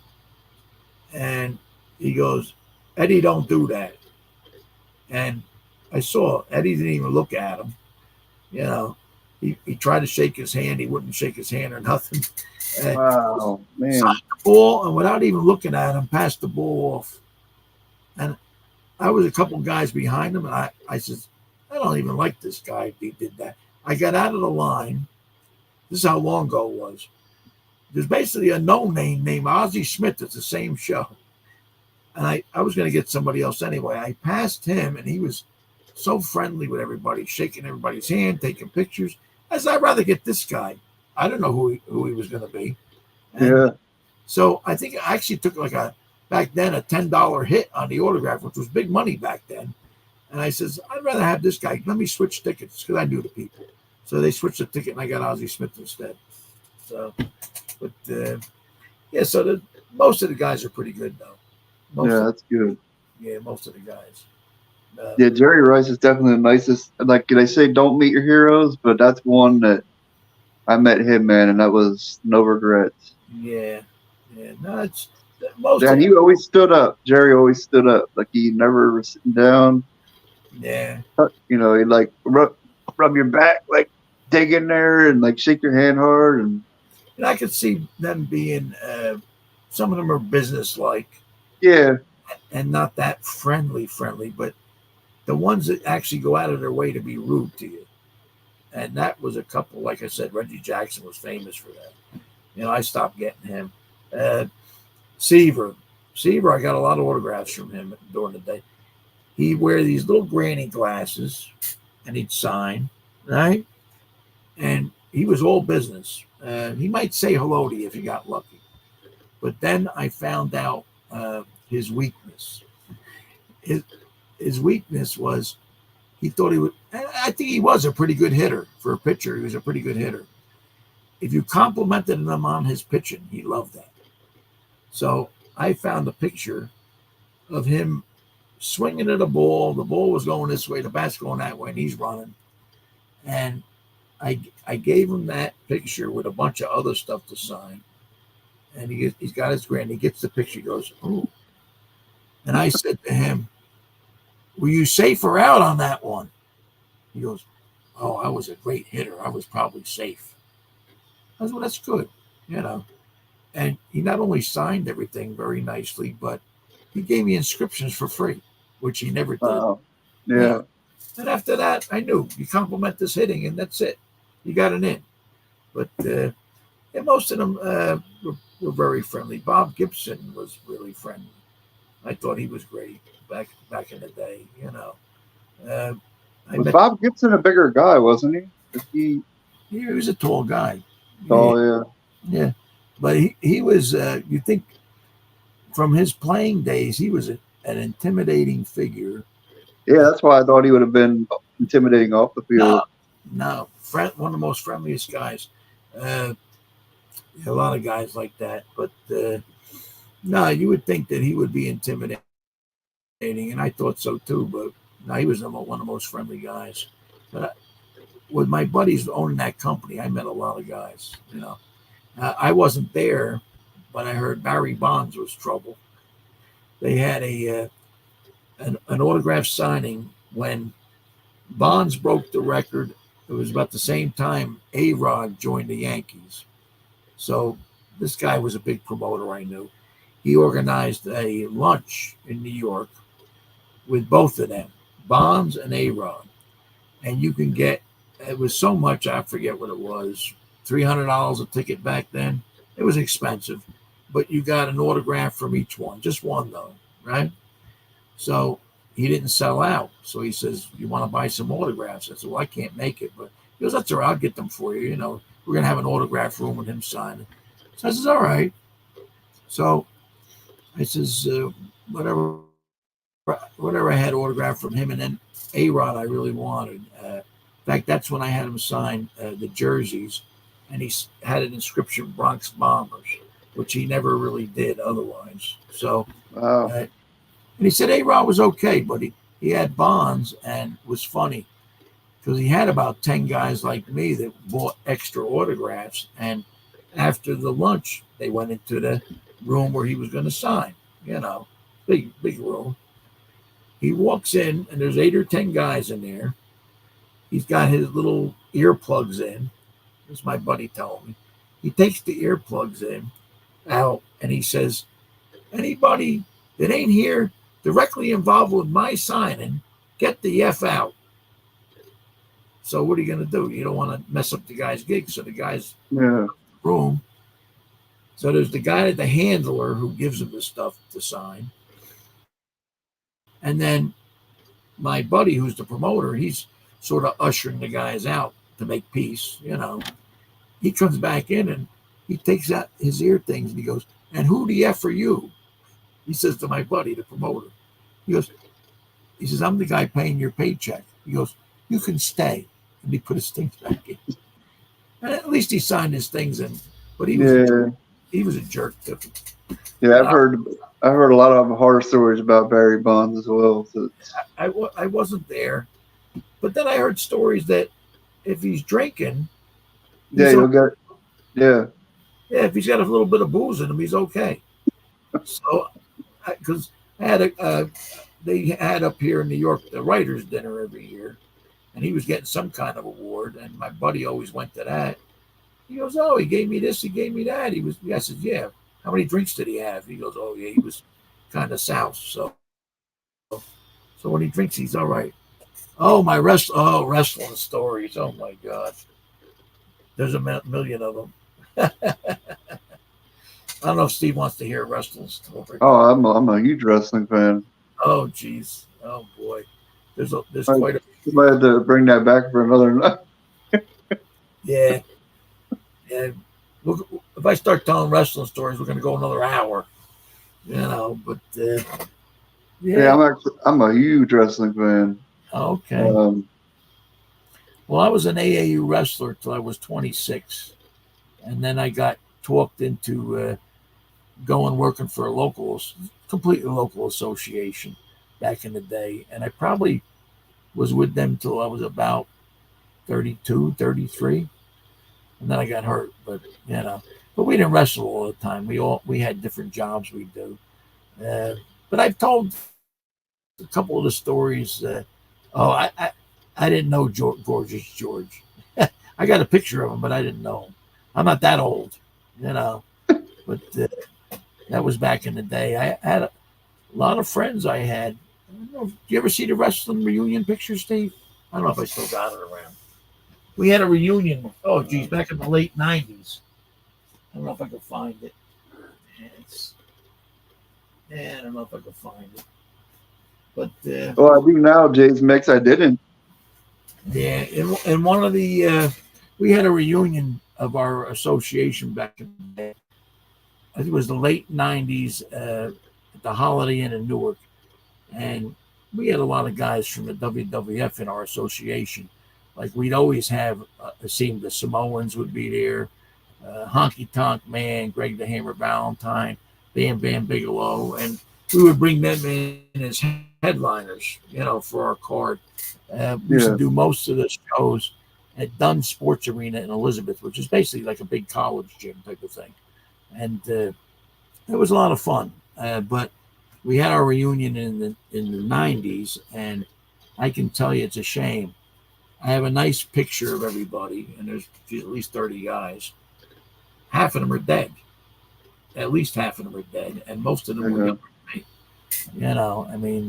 And he goes, Eddie, don't do that. And I saw Eddie didn't even look at him. You know, he tried to shake his hand. He wouldn't shake his hand or nothing. And Wow, signed man. the ball, and without even looking at him, passed the ball off. And I was a couple guys behind him, and I says, I don't even like this guy if he did that. I got out of the line. This is how long ago it was. There's basically a no-name named Ozzie Smith. It's the same show. And I was going to get somebody else anyway. I passed him, and he was so friendly with everybody, shaking everybody's hand, taking pictures. I said, I'd rather get this guy. I don't know who he was going to be. And Yeah, so I think I actually took back then, a $10 hit on the autograph, which was big money back then. And I says, I'd rather have this guy. Let me switch tickets because I knew the people. So they switched the ticket, and I got Ozzie Smith instead. So, but yeah, so most of the guys are pretty good, though. Most yeah, of that's good. most of the guys. Yeah, Jerry Rice is definitely the nicest. Like they say, don't meet your heroes, but that's one that I met him, man, and that was no regrets. Yeah, yeah. No, it's most And of he always stood up. Jerry always stood up. Like he never was sitting down. yeah. You know, he like rub your back, like dig in there and like shake your hand hard. And And I could see them being some of them are business like yeah, and not that friendly, but the ones that actually go out of their way to be rude to you. And that was a couple. Like I said, Reggie Jackson was famous for that. I stopped getting him. Uh, Seaver, Seaver, I got a lot of autographs from him during the day. He'd wear these little granny glasses, and he'd sign, right? And he was all business. He might say hello to you if you got lucky. But then I found out his weakness. His, his weakness was he thought he would. I think he was a pretty good hitter for a pitcher. He was a pretty good hitter. If you complimented him on his pitching, he loved that. So I found a picture of him swinging at a ball. The ball was going this way, the bat's going that way, and he's running. And I gave him that picture with a bunch of other stuff to sign. And he's got his grand. He gets the picture. He goes, "Ooh!" And I said to him, "Were you safe or out on that one?" He goes, "Oh, I was a great hitter. I was probably safe." I said, "Well, that's good, you know." And he not only signed everything very nicely, but he gave me inscriptions for free, which he never did. wow, You yeah. know. And after that, I knew you compliment this hitting, and that's it. You got an in. But yeah, most of them were very friendly. Bob Gibson was really friendly. I thought he was great back in the day. Uh, I Was met. Bob Gibson a bigger guy, wasn't he? Was he He was a tall guy. Yeah, tall? Yeah, yeah. But he was. You think from his playing days, he was an intimidating figure. yeah. That's why I thought he would have been intimidating off the No, field. no, one of the most friendliest guys. Uh, a lot of guys like that, but no, you would think that he would be intimidating, and I thought so too. But no, he was one of the most friendly guys. But with my buddies owning that company, I met a lot of guys. I wasn't there, but I heard Barry Bonds was trouble. They had an autograph signing when Bonds broke the record. It was about the same time A-Rod joined the Yankees. So this guy was a big promoter, I knew. He organized a lunch in New York with both of them, Bonds and A-Rod. And you can get, it was so much, I forget what it was, $300 a ticket back then. It was expensive, but you got an autograph from each one, just one though, right? So he didn't sell out. So he says, "You want to buy some autographs?" I said, "Well, I can't make it." But he goes, "That's all right. I'll get them for you. We're going to have an autograph room with him signing." So I says, "All right." So I says, whatever, whatever I had autographed from him. And then A-Rod I really wanted. In fact, that's when I had him sign the jerseys. And he had an inscription, Bronx Bombers, which he never really did otherwise. So Wow. and he said A-Rod was okay, but he had Bonds, and it was funny because he had about 10 guys like me that bought extra autographs. And after the lunch, they went into the room where he was going to sign, big room. He walks in, and there's 8 or 10 guys in there. He's got his little earplugs in. This is my buddy telling me. He takes the earplugs in out, and he says, "Anybody that ain't here directly involved with my signing, get the F out." So what are you going to do? You don't want to mess up the guy's gig. So the guy's room. So there's the guy, the handler, who gives him the stuff to sign. And then my buddy, who's the promoter, he's sort of ushering the guys out to make peace. He comes back in and he takes out his ear things and he goes, "And who the F are you?" He says to my buddy, the promoter. He says, "I'm the guy paying your paycheck." He goes, "You can stay." And he put his things back in. And at least he signed his things in. But he was a jerk too. Yeah, I've heard a lot of horror stories about Barry Bonds as well. So I wasn't there, but then I heard stories that if he's drinking, if he's got a little bit of booze in him, he's okay. So, because they had up here in New York the writers' dinner every year, and he was getting some kind of award, and my buddy always went to that. He goes, "Oh, he gave me this, he gave me that." I said, "Yeah. How many drinks did he have?" He goes, "Oh, yeah, he was kind of soused. So when he drinks, he's all right." Oh, wrestling stories. Oh my God. There's a million of them. I don't know if Steve wants to hear a wrestling story. Oh, I'm a huge wrestling fan. Oh, geez. Oh boy. There's quite a. You might have to bring that back for another night. Yeah. Look, if I start telling wrestling stories, we're going to go another hour. But I'm a huge wrestling fan. Okay. Well, I was an AAU wrestler till I was 26, and then I got talked into working for a completely local association back in the day, and I probably was with them till I was about 32, 33. And then I got hurt, but we didn't wrestle all the time. We had different jobs we do. But I've told a couple of the stories. I didn't know Gorgeous George. I got a picture of him, but I didn't know him. I'm not that old, But that was back in the day. I had a lot of friends. I had. I don't know, do you ever see the wrestling reunion picture, Steve? I don't know if I still got it around. We had a reunion. Oh, geez, back in the late 90s. I don't know if I can find it. I don't know if I can find it. But I do now, Jay's Mix. I didn't. Yeah, in one of the we had a reunion of our association back in the day. I think it was the late 90s at the Holiday Inn in Newark, and we had a lot of guys from the WWF in our association. Like we'd always have, it seemed the Samoans would be there, Honky Tonk Man, Greg the Hammer Valentine, Bam Bam Bigelow, and we would bring them in as headliners, for our card. We used to do most of the shows at Dunn Sports Arena in Elizabeth, which is basically like a big college gym type of thing. And it was a lot of fun. But we had our reunion in the 90s, and I can tell you it's a shame. I have a nice picture of everybody, and there's at least 30 guys. Half of them are dead. At least half of them are dead, and most of them were younger than me.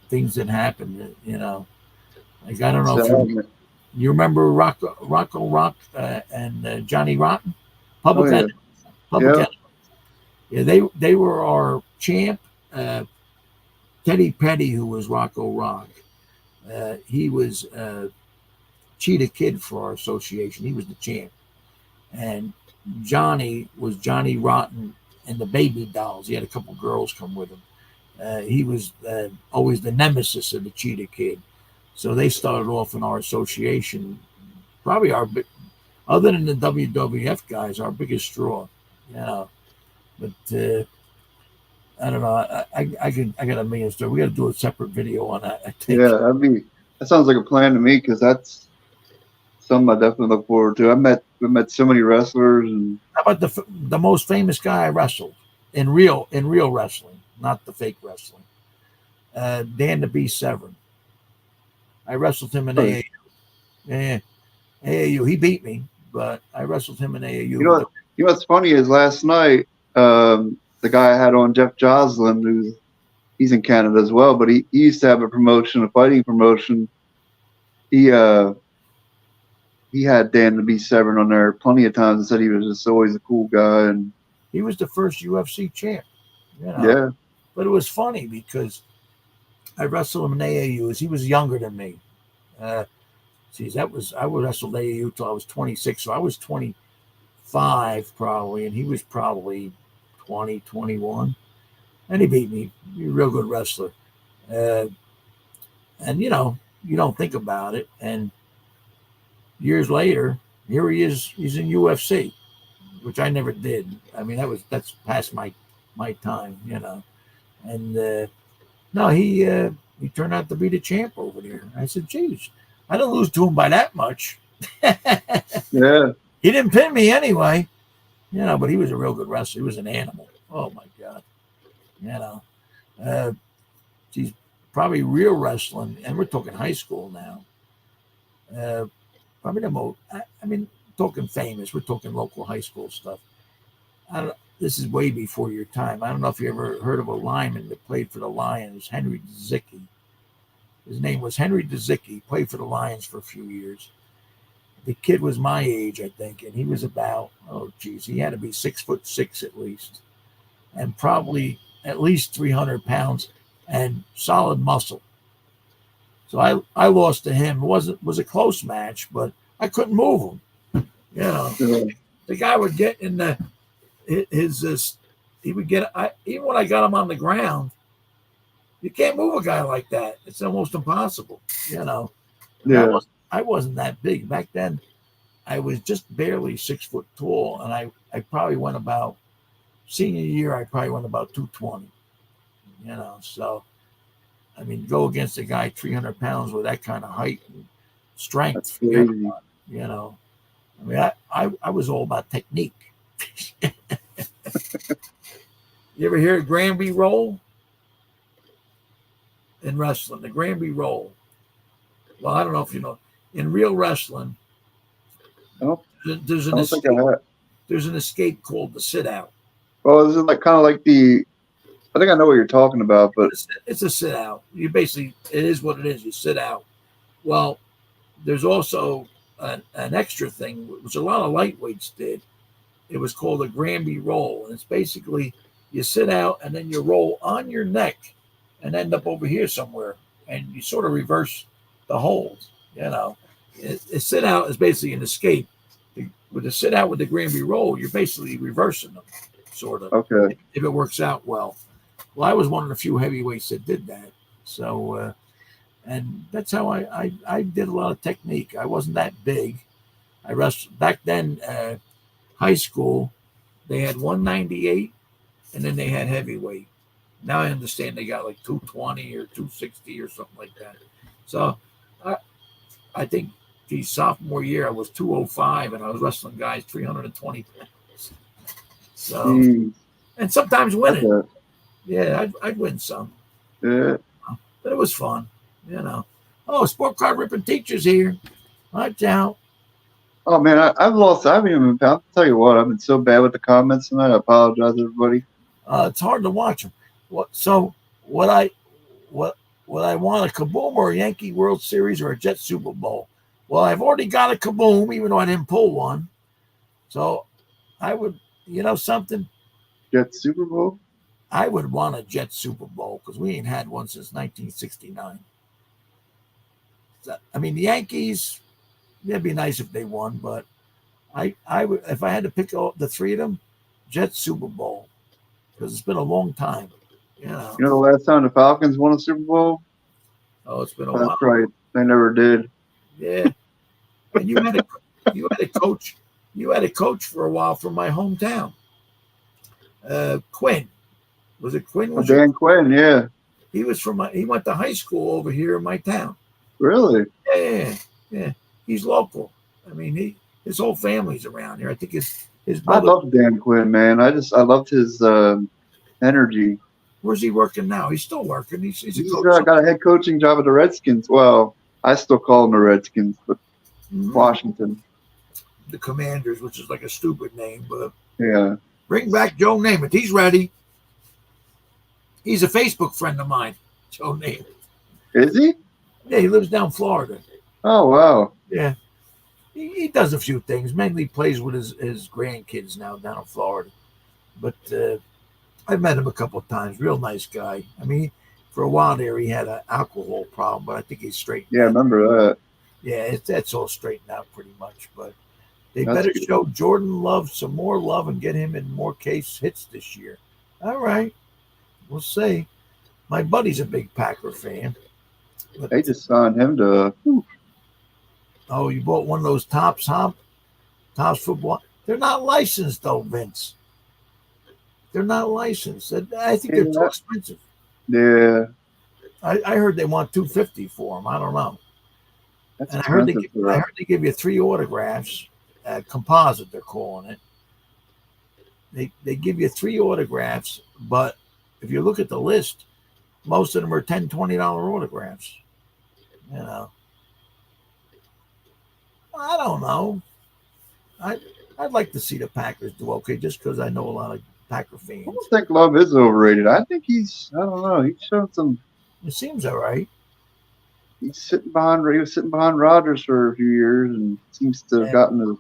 Things that happened. Like I don't know if you remember Rocco Rock and Johnny Rotten, Public Enemy. Yeah, they were our champ. Teddy Petty, who was Rocco Rock. He was Cheetah Kid for our association. He was the champ. And Johnny was Johnny Rotten and the Baby Dolls. He had a couple girls come with him. He was always the nemesis of the Cheetah Kid. So they started off in our association. Probably other than the WWF guys, our biggest draw. But I don't know. I got a million stories. We got to do a separate video on that, I think. Yeah, that sounds like a plan to me, because that's something I definitely look forward to. We met so many wrestlers. And how about the most famous guy I wrestled in real wrestling, not the fake wrestling. Dan the Beast Severn. I wrestled him in AAU. Yeah, AAU. He beat me, but I wrestled him in AAU. You know what's funny is last night, the guy I had on, Jeff Joslin, he's in Canada as well, but he used to have a promotion, a fighting promotion. He had Dan the Beast Severn on there plenty of times and said he was just always a cool guy. And he was the first UFC champ. You know? Yeah. But it was funny because I wrestled him in AAU. He was younger than me. I wrestled AAU till I was 26, so I was 25 probably, and he was probably 20, 21. And he beat me. He was a real good wrestler. And, you know, you don't think about it. And years later, here he is. He's in UFC, which I never did. I mean, that's past my time, you know. And no, he turned out to be the champ over there. I said, geez, I didn't lose to him by that much. Yeah. He didn't pin me anyway, you know, but he was a real good wrestler. He was an animal. Oh, my God. You know, he's probably real wrestling, and we're talking high school now. Probably the most, I mean, talking famous, we're talking local high school stuff. This is way before your time. I don't know if you ever heard of a lineman that played for the Lions, Henry Dzicki. His name was Henry Dzicki. He played for the Lions for a few years. The kid was my age, I think, and he was about, he had to be 6'6" at least, and probably at least 300 pounds and solid muscle. So I lost to him. It was a close match, but I couldn't move him. You know, the guy would get in he would get, even when I got him on the ground, you can't move a guy like that. It's almost impossible, you know. Yeah. I wasn't that big. Back then, I was just barely 6 foot tall, and I probably went about, senior year, I probably went about 220, you know. So, I mean, go against a guy 300 pounds with that kind of height and strength, you know. I mean, I was all about technique. You ever hear of Granby Roll? In wrestling, the Granby Roll. Well, I don't know if you know. In real wrestling, there's an escape called the sit out. Well, is it like kind of like I think I know what you're talking about, but it's a sit out. You basically, it is what it is. You sit out. Well, there's also an extra thing, which a lot of lightweights did. It was called a Granby roll, and it's basically you sit out and then you roll on your neck and end up over here somewhere, and you sort of reverse the hold. You know, a sit out is basically an escape. With a sit out with the Granby roll, you're basically reversing them, sort of. Okay. If it works out well. Well, I was one of the few heavyweights that did that. So, and that's how I did a lot of technique. I wasn't that big. I wrestled back then. High school, they had 198, and then they had heavyweight. Now I understand they got like 220 or 260 or something like that. So, I think the sophomore year I was 205, and I was wrestling guys 320 pounds. So, and sometimes winning. Okay. Yeah, I'd win some. Yeah. But it was fun, you know. Oh, sport car ripping teachers here. Watch out. Oh man, I haven't even. I'll tell you what, I've been so bad with the comments tonight. I apologize, everybody. It's hard to watch them. What I want, a Kaboom or a Yankee World Series or a Jet Super Bowl? Well, I've already got a Kaboom, even though I didn't pull one. So I would, you know something? Jet Super Bowl? I would want a Jet Super Bowl because we ain't had one since 1969. I mean, the Yankees, it'd be nice if they won, but I would, if I had to pick the three of them, Jet Super Bowl, because it's been a long time. You know the last time the Falcons won a Super Bowl? Oh, it's been a while. That's right. They never did. Yeah. And you had a coach. You had a coach for a while from my hometown. Quinn. Was it Quinn? Dan Quinn, yeah. He was he went to high school over here in my town. Really? Yeah. He's local. I mean, his whole family's around here. I think his I brother. loved Dan Quinn, man. I loved his energy. Where's he working now? He's still working. He's a He's coach. got a head coaching job at the Redskins. Well, I still call them the Redskins, but Mhm. Washington. The Commanders, which is like a stupid name, but Yeah. bring back Joe Namath. He's ready. He's a Facebook friend of mine, Joe Namath. Is he? Yeah, he lives down Florida. Oh, wow. Yeah, he does a few things. Mainly plays with his grandkids now down in Florida. But I've met him a couple of times. Real nice guy. I mean, for a while there, he had an alcohol problem, but I think he's straightened Yeah, I out. remember that. Yeah, that's all straightened out pretty much. But they That's better good. show Jordan Love some more love and get him in more case hits this year. All right, we'll see. My buddy's a big Packer fan. But They just signed him to. oh, you bought one of those Tops football. They're not licensed though, Vince. They're not licensed. I think they're too Yeah. expensive. Yeah. I heard they want 250 for them. I don't know. That's And expensive for I that. heard they give you 3 autographs, composite they're calling it. They give you 3 autographs, but if you look at the list, most of them are $10, $20 autographs. You know, I don't know. I I'd like to see the Packers do okay, just because I know a lot of Packer I fans. don't think Love is overrated. I think he's. I don't know. He's shown some. It seems all right. He's sitting behind. He was sitting behind Rodgers for a few years, and seems to have And gotten his.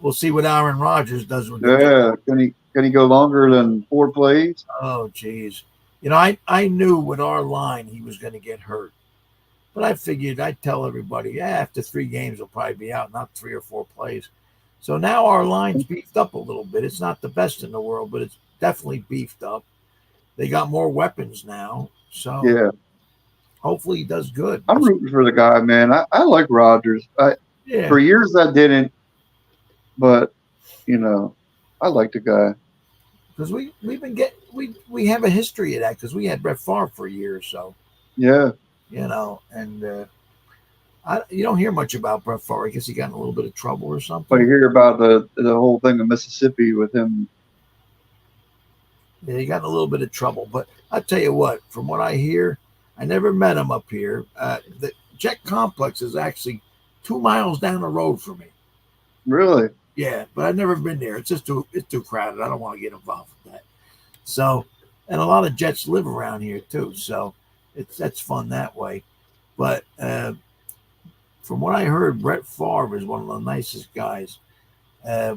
we'll see what Aaron Rodgers does with the Jets. Yeah. Can he go longer than 4 plays? Oh, geez. I knew with our line he was going to get hurt. But I figured I'd tell everybody, yeah, after 3 games, he'll probably be out, not 3 or 4 plays. So now our line's beefed up a little bit. It's not the best in the world, but it's definitely beefed up. They got more weapons now. So Yeah. hopefully he does good. I'm rooting for the guy, man. I like Rodgers. Yeah, For years I didn't, but I like the guy. because we've been getting we have a history of that because we had Brett Favre for a year or so, Yeah. and you don't hear much about Brett Favre. I guess he got in a little bit of trouble or But you something. hear about the whole thing in Mississippi with him. Yeah, he got in a little bit of trouble. But I tell you what, from what I hear, I never met him up here. The Jet Complex is actually 2 miles down the road from me. Really? Yeah, but I've never been there. It's too crowded. I don't want to get involved with that. So, and a lot of Jets live around here too. So that's fun that way. But from what I heard, Brett Favre is one of the nicest guys. Uh,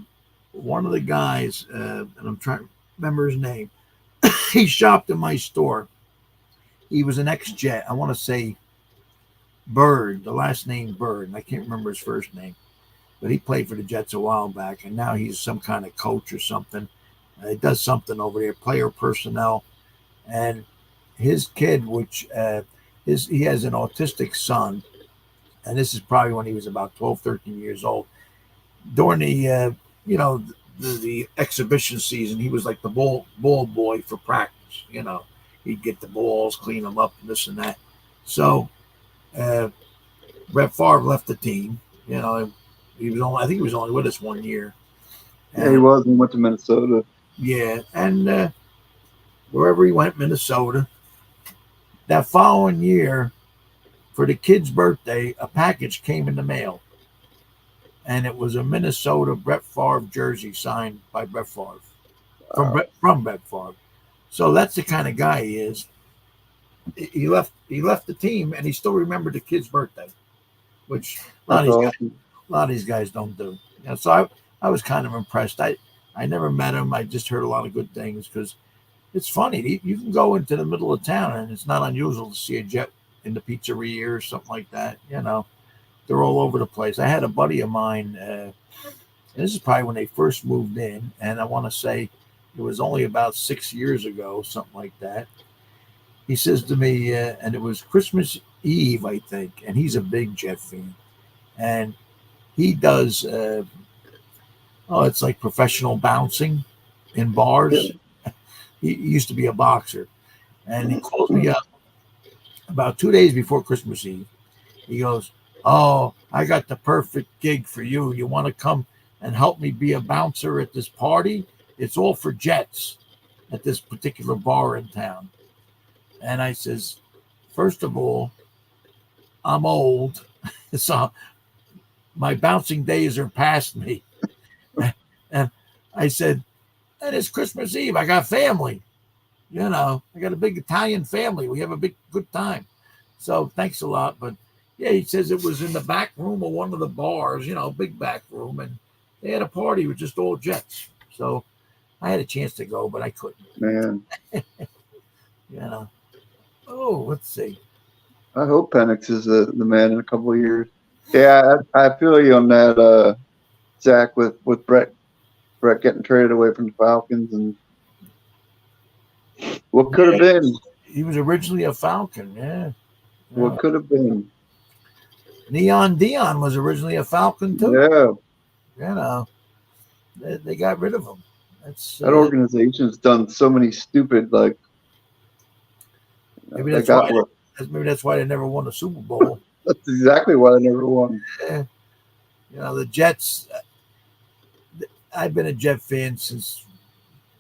one of the guys, and I'm trying to remember his name. He shopped in my store. He was an ex-Jet. I want to say Bird, the last name Bird. And I can't remember his first name, but he played for the Jets a while back, and now he's some kind of coach or something. He does something over there, player personnel, and his kid, which he has an autistic son, and this is probably when he was about 12, 13 years old. During the the exhibition season, he was like the ball boy for practice. He'd get the balls, clean them up, and this and that. So Brett Favre left the team. I think he was only with us 1 year. Yeah, he And was. He went to Minnesota. yeah, and wherever he went, Minnesota. That following year, for the kid's birthday, a package came in the mail, and it was a Minnesota Brett Favre jersey signed by Brett Favre from Brett Favre. So that's the kind of guy he is. He left the team, and he still remembered the kid's birthday, which a lot That's of these guys, awesome. a lot of these guys don't do. So I was kind of impressed. I never met him. I just heard a lot of good things because it's funny. You can go into the middle of town, and it's not unusual to see a Jet in the pizzeria or something like that. They're all over the place. I had a buddy of mine. And this is probably when they first moved in, and I want to say it was only about 6 years ago, something like that. He says to me, and it was Christmas Eve, I think, and he's a big Jet fan, and he does. It's like professional bouncing in Yeah. bars. He used to be a boxer, and he calls me up about 2 days before Christmas Eve. He goes, "Oh, I got the perfect gig for you. You want to come and help me be a bouncer at this party? It's all for Jets." at this particular bar in town. And I says, first of all, I'm old, so my bouncing days are past me. And I said, and it's Christmas Eve. I got family. I got a big Italian family. We have a good time. So thanks a lot. But yeah, he says it was in the back room of one of the bars, big back room. And they had a party with just all Jets. So I had a chance to go, but I couldn't. Man, Oh, let's see. I hope Penix is the man in a couple of years. Yeah, I feel you on that, Zach, with Brett getting traded away from the Falcons, and what could have been. He was originally a Falcon, yeah. What could have been. Neon Dion was originally a Falcon too. Yeah. They got rid of him. That organization's done so many stupid, like, maybe that's why they never won a Super Bowl. That's exactly why they never won. Yeah. The Jets, I've been a Jet fan since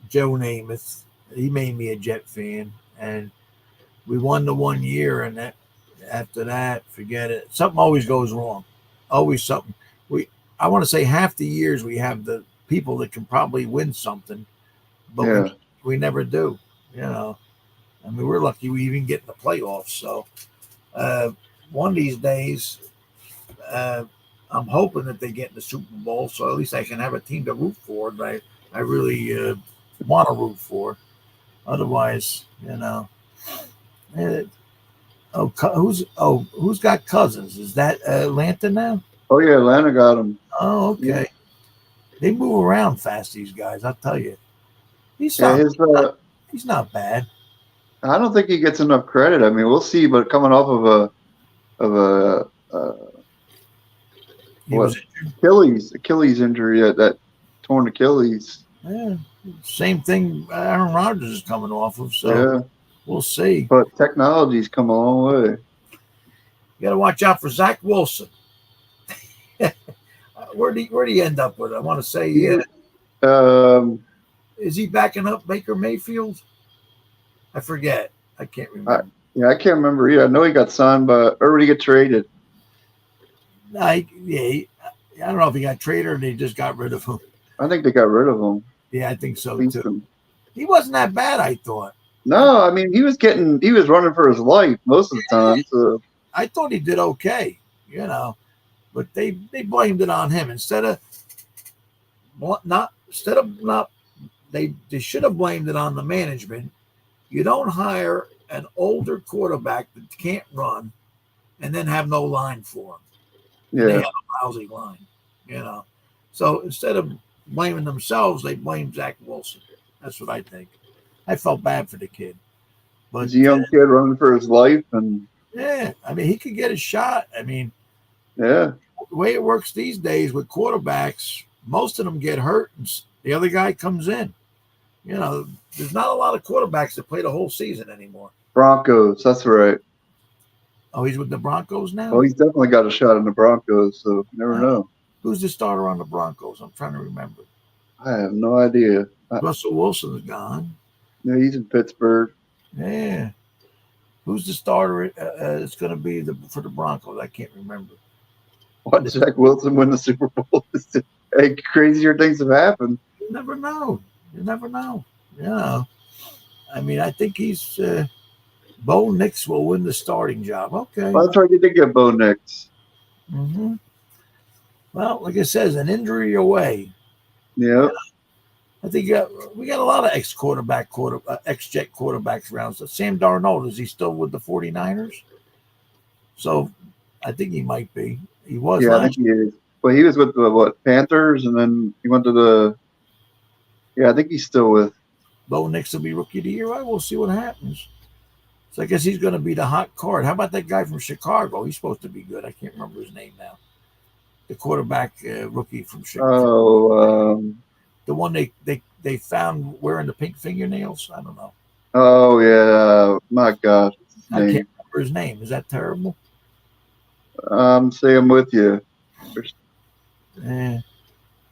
Joe Namath. He made me a Jet fan, and we won the 1 year, and after that, forget it. Something always goes wrong. Always something. I want to say half the years we have the people that can probably win something, but we never do. We're lucky we even get in the playoffs. So one of these days, I'm hoping that they get in the Super Bowl, so at least I can have a team to root for that I really want to root for. Otherwise, who's got Cousins? Is that Atlanta now? Oh yeah, Atlanta got him. Oh, okay. Yeah. They move around fast, these guys. I'll tell you. He's not bad. I don't think he gets enough credit. I mean, we'll see. But coming off of Achilles injury, that torn Achilles. Yeah, same thing Aaron Rodgers is coming off of. So we'll see. But technology's come a long way. You got to watch out for Zach Wilson. Where'd he end up with? I want to say, is he backing up Baker Mayfield? I forget. I can't remember. I can't remember. Yeah, I know he got signed, but or did he get traded? I don't know if he got traded or they just got rid of him. I think they got rid of him. Yeah, I think so too. He wasn't that bad, I thought. No, I mean he was running for his life most of the time. So I thought he did okay, but they blamed it on him they should have blamed it on the management. You don't hire an older quarterback that can't run and then have no line for him. Yeah. They have a lousy line, So instead of blaming themselves, they blame Zach Wilson. That's what I think. I felt bad for the kid. But he's a young kid running for his life, and he could get a shot. The way it works these days with quarterbacks, most of them get hurt and the other guy comes in. There's not a lot of quarterbacks that play the whole season anymore. Broncos, that's right. Oh, he's with the Broncos now? Oh, he's definitely got a shot in the Broncos, so you never know. Who's the starter on the Broncos? I'm trying to remember. I have no idea. Russell Wilson's gone. Yeah, he's in Pittsburgh. Yeah. Who's the starter it's going to be for the Broncos? I can't remember. Watch Zach Wilson win the Super Bowl. Hey, crazier things have happened. You never know. I think he's Bo Nix will win the starting job. Okay. Well, that's right. You did get Bo Nix. Mm-hmm. Well, like I said, an injury away. Yeah. I think we got a lot of ex-Jet quarterbacks around. So Sam Darnold, is he still with the 49ers? So I think he might be. He was. Yeah, I think he is. Well, he was with the Panthers, and then he went to the. Yeah, I think he's still with. Bo Nix will be rookie of the year. Right, we'll see what happens. So I guess he's going to be the hot card. How about that guy from Chicago? He's supposed to be good. I can't remember his name now. The quarterback rookie from Chicago. Oh, the one they found wearing the pink fingernails. I don't know. Oh yeah, my gosh, I can't remember his name. Is that terrible? Say I'm with you.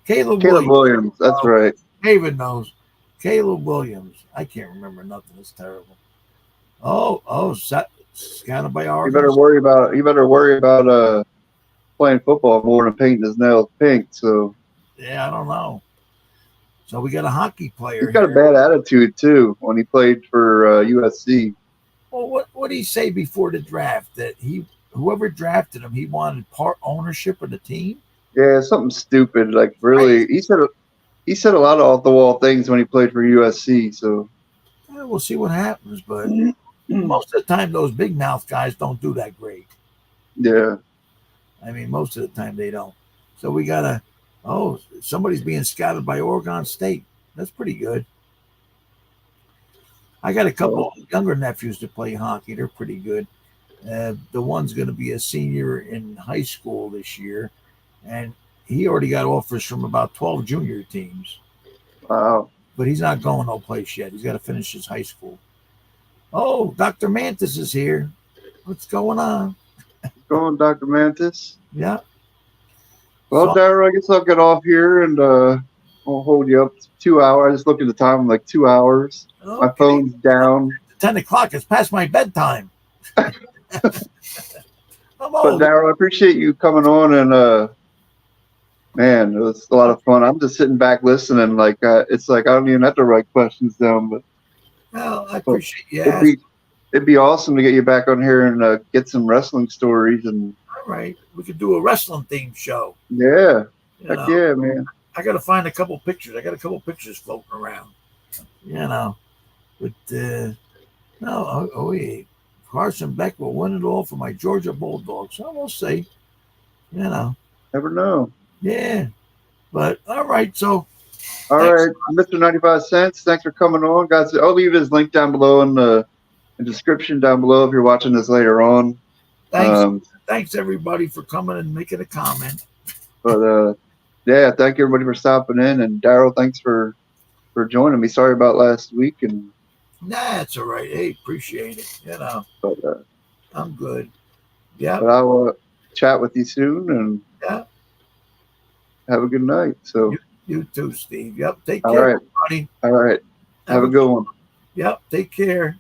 Caleb Williams. That's right. David knows. Caleb Williams. I can't remember nothing. It's terrible. Scouted by You Oregon. better worry about playing football more than painting his nails pink. So Yeah, I don't know. So we got a hockey he's player got a here. bad attitude too when he played for USC. Well, what did he say before the draft? That whoever drafted him, he wanted part ownership of the team. Yeah, something stupid. Like Right. really, he said a lot of off the wall things when he played for USC. So Yeah, we'll see what happens. But most of the time, those big mouth guys don't do that great. yeah. I mean, most of the time they don't. So we got a somebody's being scouted by Oregon State. That's pretty good. I got a couple Well, younger nephews that play hockey. They're pretty good. The one's going to be a senior in high school this year, and he already got offers from about 12 junior teams. wow. But he's not going no place yet. He's got to finish his high school. Oh, Dr. Mantis is here. What's going on? Go on, Dr. Mantis. Yeah. Well, So, Darryl, I guess I'll get off here and I'll hold you up 2 hours. I just looked at the time, I'm like 2 hours. My okay. phone's down. 10 o'clock. It's past my bedtime. I'm But old. Darryl, I appreciate you coming on and man, it was a lot of fun. I'm just sitting back listening. Like it's like I don't even have to write questions down, Well, I but appreciate you it'd asking. be awesome to get you back on here and get some wrestling stories and All right. We could do a wrestling themed show. yeah, You heck know, yeah, man. I got to find a couple pictures. I got a couple pictures floating around. You know, but no, wait. Carson Beck will win it all for my Georgia Bulldogs. So we'll see. You know, Never know. yeah. But all right. So All thanks. right, Mr95cents. Thanks for coming on, guys. I'll leave his link down below in the description down below if you're watching this later on. Thanks. Um, Thanks everybody for coming and making a comment. but yeah, thank you everybody for stopping in, and Darryl, thanks for joining me. Sorry about last week, and Nah, it's all right. Hey, appreciate it. but I'm good. Yeah. but I'll chat with you soon, and Yeah. have a good night. So You too, Steve. Yep. Take all care, right, everybody. all right, have a good one. Yep. Take care.